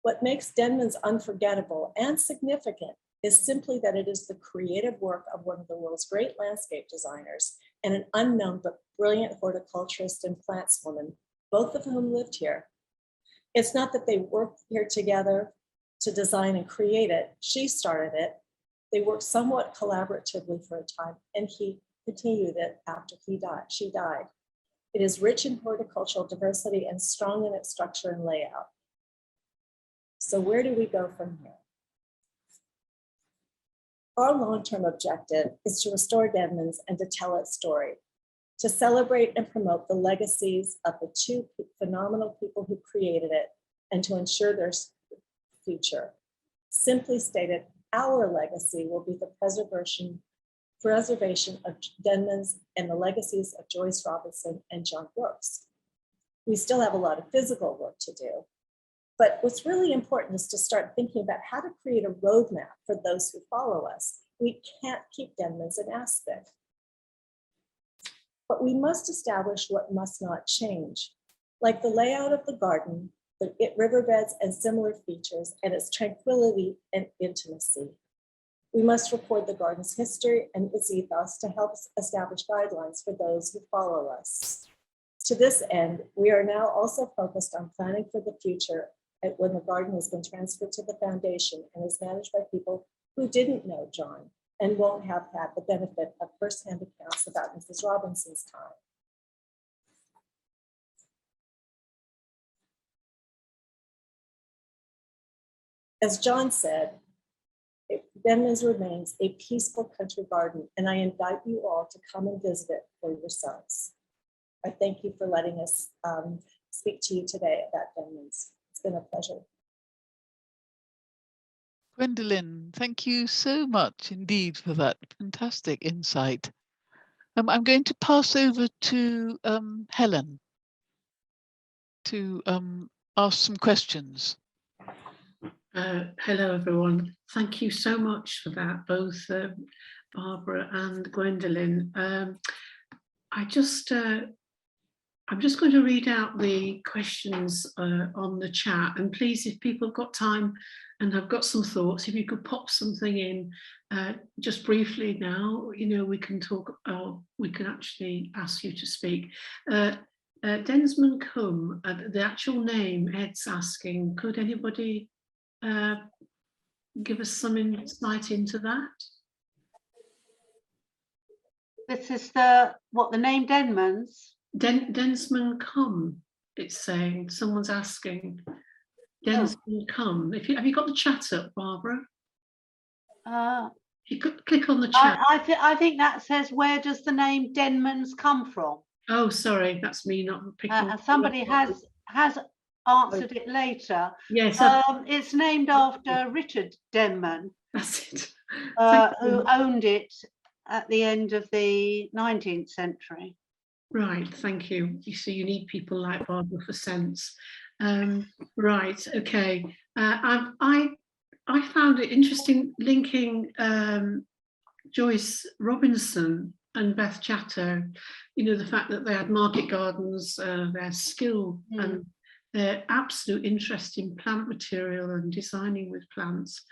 What makes Denmans unforgettable and significant is simply that it is the creative work of one of the world's great landscape designers and an unknown but brilliant horticulturist and plantswoman, both of whom lived here. It's not that they worked here together to design and create it. She started it. They worked somewhat collaboratively for a time, and he continued it after she died. It is rich in horticultural diversity and strong in its structure and layout. So where do we go from here? Our long-term objective is to restore Denmans and to tell its story, to celebrate and promote the legacies of the two phenomenal people who created it, and to ensure their future. Simply stated, our legacy will be the preservation of Denmans and the legacies of Joyce Robinson and John Brookes. We still have a lot of physical work to do, but what's really important is to start thinking about how to create a roadmap for those who follow us. We can't keep Denmans in aspect, but we must establish what must not change, like the layout of the garden, the riverbeds and similar features, and its tranquility and intimacy. We must record the garden's history and its ethos to help establish guidelines for those who follow us. To this end, we are now also focused on planning for the future when the garden has been transferred to the foundation and is managed by people who didn't know John and won't have had the benefit of firsthand accounts about Mrs. Robinson's time. As John said, Denmans remains a peaceful country garden, and I invite you all to come and visit it for yourselves. I thank you for letting us speak to you today about Denmans. It's been a pleasure. Gwendolyn, thank you so much indeed for that fantastic insight. I'm going to pass over to Helen to ask some questions. Hello, everyone. Thank you so much for that, both Barbara and Gwendolyn. I'm just going to read out the questions on the chat, and please, if people have got time and have got some thoughts, if you could pop something in just briefly now, we can talk, we can actually ask you to speak. Denman Cum, the actual name, Ed's asking, could anybody give us some insight into that? This is the name Denmans? Denman Cum, it's saying, someone's asking. Denman Cum. Have you got the chat up, Barbara? If you could click on the chat. I think that says, where does the name Denmans come from? Oh, sorry, that's me not picking up. And somebody has answered it later. Yes, it's named after Richard Denman, that's it. who owned it at the end of the 19th century. Right, thank you. You see, you need people like Barbara for sense. Right, okay. I found it interesting linking Joyce Robinson and Beth Chatto, you know, the fact that they had market gardens, their skill and their absolute interest in plant material and designing with plants,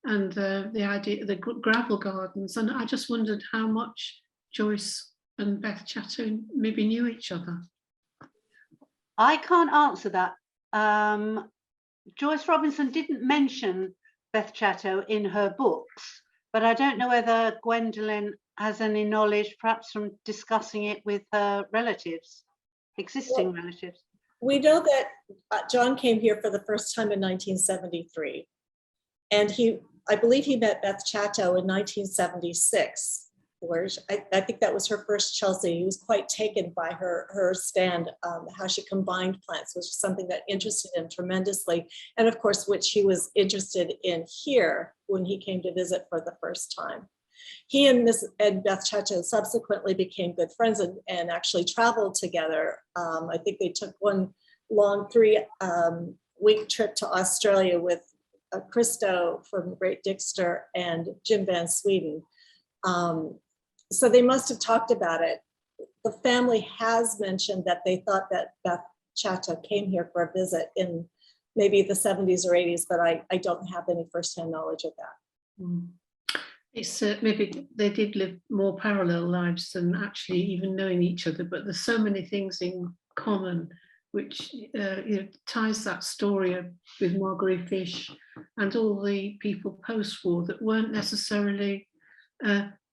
and the idea of the gravel gardens. And I just wondered how much Joyce and Beth Chatto maybe knew each other. I can't answer that. Joyce Robinson didn't mention Beth Chatto in her books, but I don't know whether Gwendolyn has any knowledge, perhaps from discussing it with her relatives, existing relatives. We know that John came here for the first time in 1973, and I believe he met Beth Chatto in 1976. Where I think that was her first Chelsea. He was quite taken by her stand, how she combined plants, which is something that interested him tremendously. And of course, which he was interested in here when he came to visit for the first time. He and Beth Chatto subsequently became good friends and actually traveled together. I think they took one long 3-week trip to Australia with Christo from Great Dixter and Jim Van Sweden. So they must have talked about it. The family has mentioned that they thought that Beth Chatto came here for a visit in maybe the 70s or 80s, but I don't have any firsthand knowledge of that. It's maybe they did live more parallel lives than actually even knowing each other, but there's so many things in common which you know, ties that story with Marguerite Fish and all the people post-war that weren't necessarily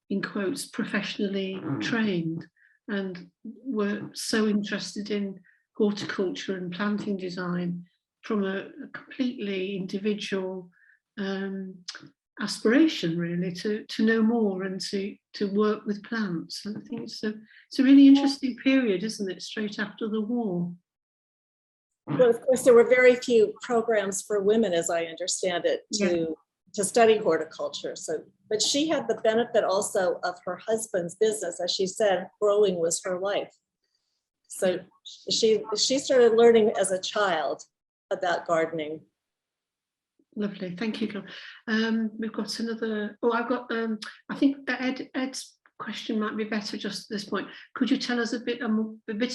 in quotes, professionally trained and were so interested in horticulture and planting design from a completely individual aspiration, really, to know more and to work with plants. And I think it's a really interesting period, isn't it, straight after the war? But of course, there were very few programs for women, as I understand it, to study horticulture. So, but she had the benefit also of her husband's business. As she said, growing was her life. So she started learning as a child about gardening. Lovely, thank you. We've got another, I've got, I think Ed's question might be better just at this point. Could you tell us a bit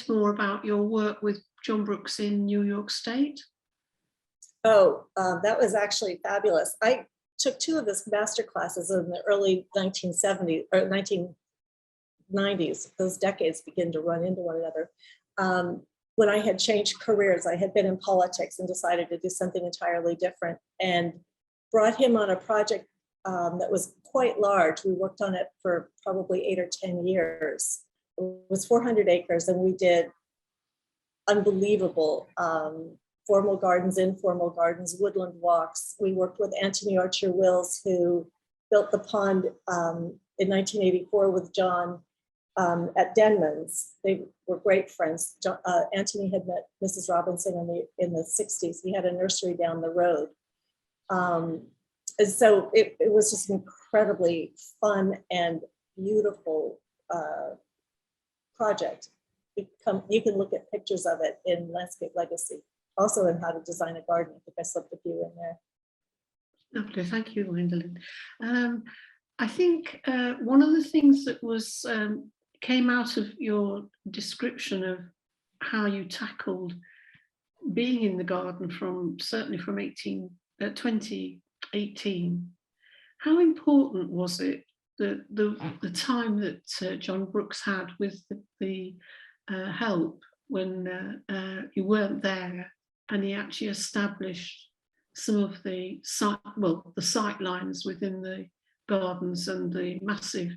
more about your work with John Brookes in New York State? Oh, that was actually fabulous. I took 2 of his master classes in the early 1970s or 1990s. Those decades begin to run into one another. When I had changed careers, I had been in politics and decided to do something entirely different, and brought him on a project that was quite large. We worked on it for probably 8 or 10 years. It was 400 acres, and we did unbelievable formal gardens, informal gardens, woodland walks. We worked with Anthony Archer Wills, who built the pond in 1984 with John at Denmans. They were great friends. Anthony had met Mrs. Robinson in the 60s. He had a nursery down the road. And so it was just incredibly fun and beautiful project. You can look at pictures of it in Landscape Legacy, also in How to Design a Garden. I think I slipped a few in there. Lovely, thank you, Gwendolyn. I think one of the things that was came out of your description of how you tackled being in the garden certainly from 2018, how important was it the time that John Brookes had with the help when you weren't there, and he actually established some of the sight lines within the gardens and the massive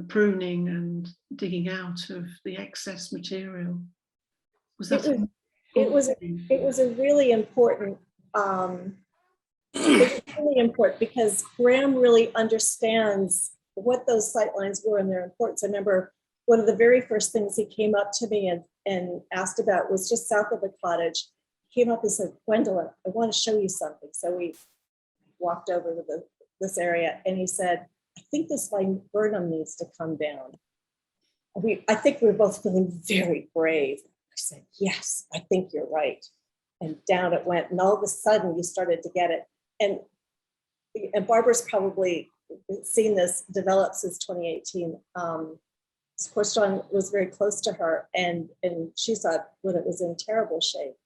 pruning and digging out of the excess material? It was a really important. It's really important because Graham really understands what those sight lines were and their importance. I remember one of the very first things he came up to me and asked about was just south of the cottage. He came up and said, "Gwendolyn, I want to show you something." So we walked over to this area, and he said, "I think this viburnum needs to come down." I think we were both feeling very brave. I said, "Yes, I think you're right." And down it went. And all of a sudden you started to get it. And Barbara's probably seen this develop since 2018. Of course, John was very close to her, and she saw it when it was in terrible shape.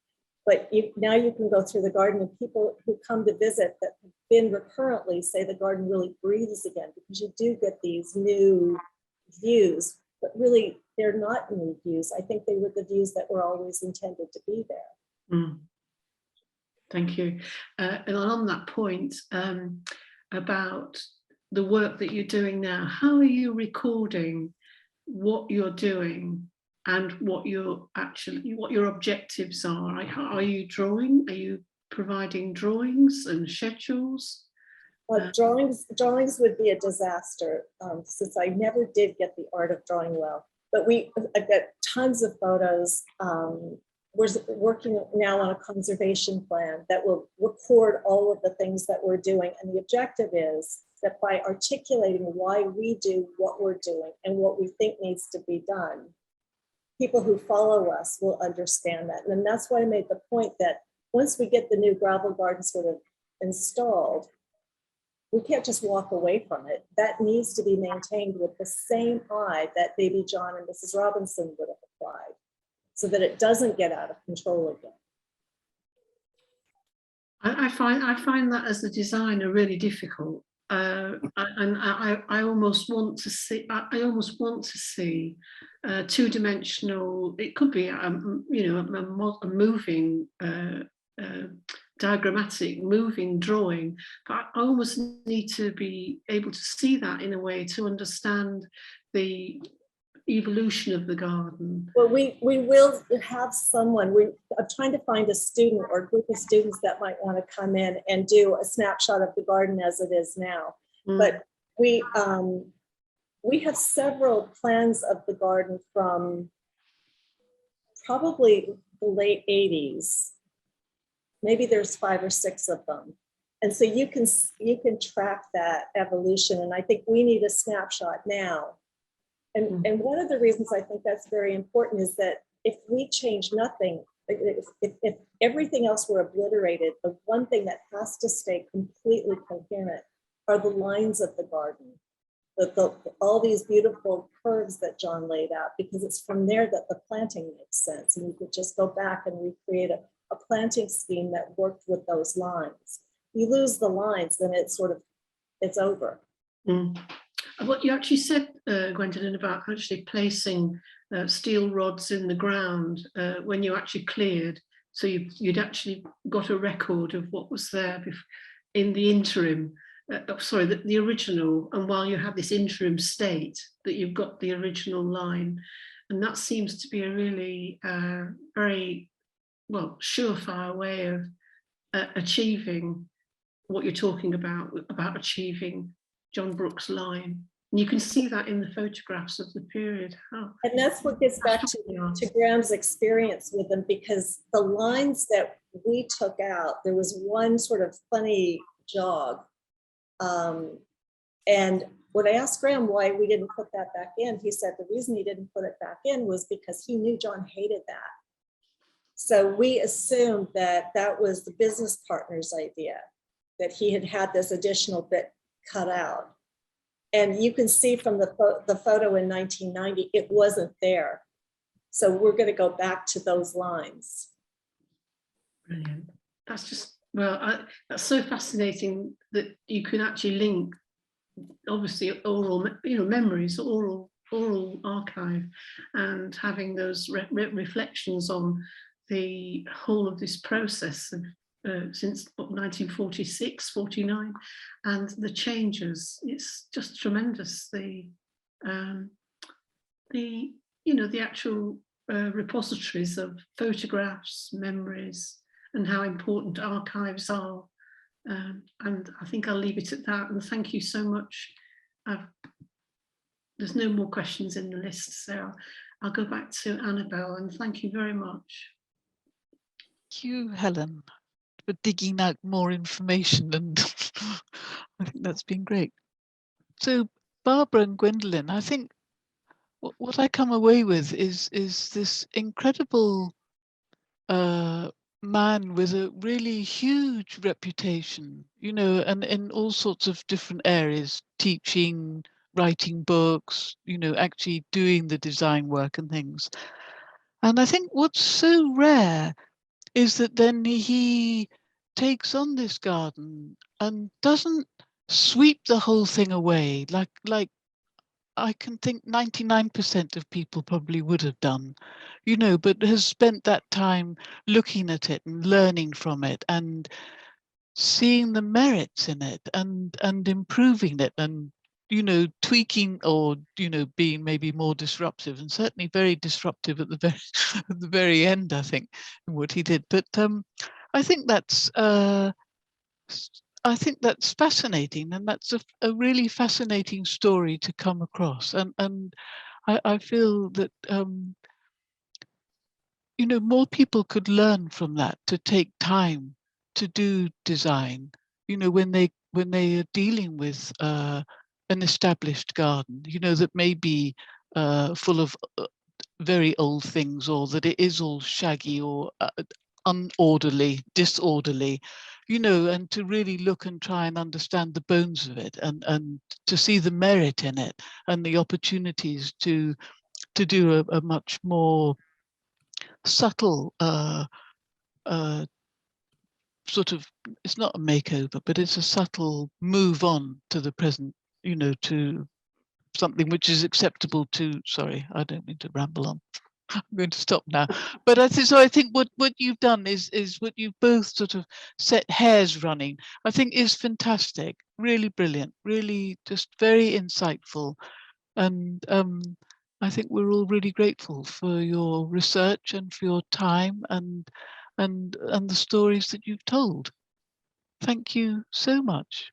But now you can go through the garden, and people who come to visit that have been recurrently say the garden really breathes again, because you do get these new views, but really they're not new views. I think they were the views that were always intended to be there. Mm. Thank you. And on that point about the work that you're doing now, how are you recording what you're doing and what your objectives are? Are you drawing? Are you providing drawings and schedules? Drawings would be a disaster, since I never did get the art of drawing well. But I've got tons of photos. We're working now on a conservation plan that will record all of the things that we're doing. And the objective is that by articulating why we do what we're doing and what we think needs to be done, people who follow us will understand that. And that's why I made the point that once we get the new gravel garden sort of installed, we can't just walk away from it. That needs to be maintained with the same eye that maybe John and Mrs. Robinson would have applied, so that it doesn't get out of control again. I find that as a designer really difficult, and I almost want to see. I almost want to see two-dimensional. It could be a moving, diagrammatic, moving drawing. But I almost need to be able to see that in a way to understand the evolution of the garden. Well, we will have someone. I'm trying to find a student or a group of students that might want to come in and do a snapshot of the garden as it is now. Mm. But we have several plans of the garden from probably the late 80s. Maybe there's 5 or 6 of them. And so you can track that evolution. And I think we need a snapshot now. And one of the reasons I think that's very important is that if we change nothing, if everything else were obliterated, the one thing that has to stay completely coherent are the lines of the garden, all these beautiful curves that John laid out, because it's from there that the planting makes sense. And you could just go back and recreate a planting scheme that worked with those lines. You lose the lines, then it's over. Mm. What you actually said, Gwendolyn, about actually placing steel rods in the ground when you actually cleared, so you'd actually got a record of what was there in the interim, the original, and while you have this interim state, that you've got the original line. And that seems to be a really very, well, surefire way of achieving what you're talking about achieving John Brookes' line. And you can see that in the photographs of the period. And that's what gets back to Graham's experience with them, because the lines that we took out, there was one sort of funny jog. And when I asked Graham why we didn't put that back in, he said the reason he didn't put it back in was because he knew John hated that. So we assumed that that was the business partner's idea, that he had this additional bit cut out. And you can see from the photo in 1990, it wasn't there. So we're going to go back to those lines. Brilliant. That's just, well, that's so fascinating that you can actually link, obviously, oral, memories, oral archive, and having those reflections on the whole of this process of since 1946, 49, and the changes. It's just tremendous. The actual repositories of photographs, memories, and how important archives are. And I think I'll leave it at that. And thank you so much. there's no more questions in the list, so I'll go back to Annabelle, and thank you very much. Thank you, Helen, for digging out more information, and I think that's been great. So Barbara and Gwendolyn, I think what I come away with is this incredible man with a really huge reputation, you know, and in all sorts of different areas, teaching, writing books, you know, actually doing the design work and things. And I think what's so rare is that then he takes on this garden and doesn't sweep the whole thing away like I can think 99% of people probably would have done, you know, but has spent that time looking at it and learning from it and seeing the merits in it and improving it and, you know, tweaking or, you know, being maybe more disruptive, and certainly very disruptive at the very at the very end, I think, in what he did. But I think that's fascinating, and that's a really fascinating story to come across. And I feel that you know, more people could learn from that, to take time to do design, you know, when they are dealing with an established garden, you know, that may be full of very old things, or that it is all shaggy or unorderly, disorderly, you know, and to really look and try and understand the bones of it, and to see the merit in it and the opportunities to do a much more subtle sort of, it's not a makeover, but it's a subtle move on to the present, you know, to something which is acceptable to, sorry, I don't mean to ramble on. I'm going to stop now. But I think what you've done is what you've both sort of set hairs running, I think is fantastic, really brilliant, really just very insightful. And I think we're all really grateful for your research and for your time and the stories that you've told. Thank you so much.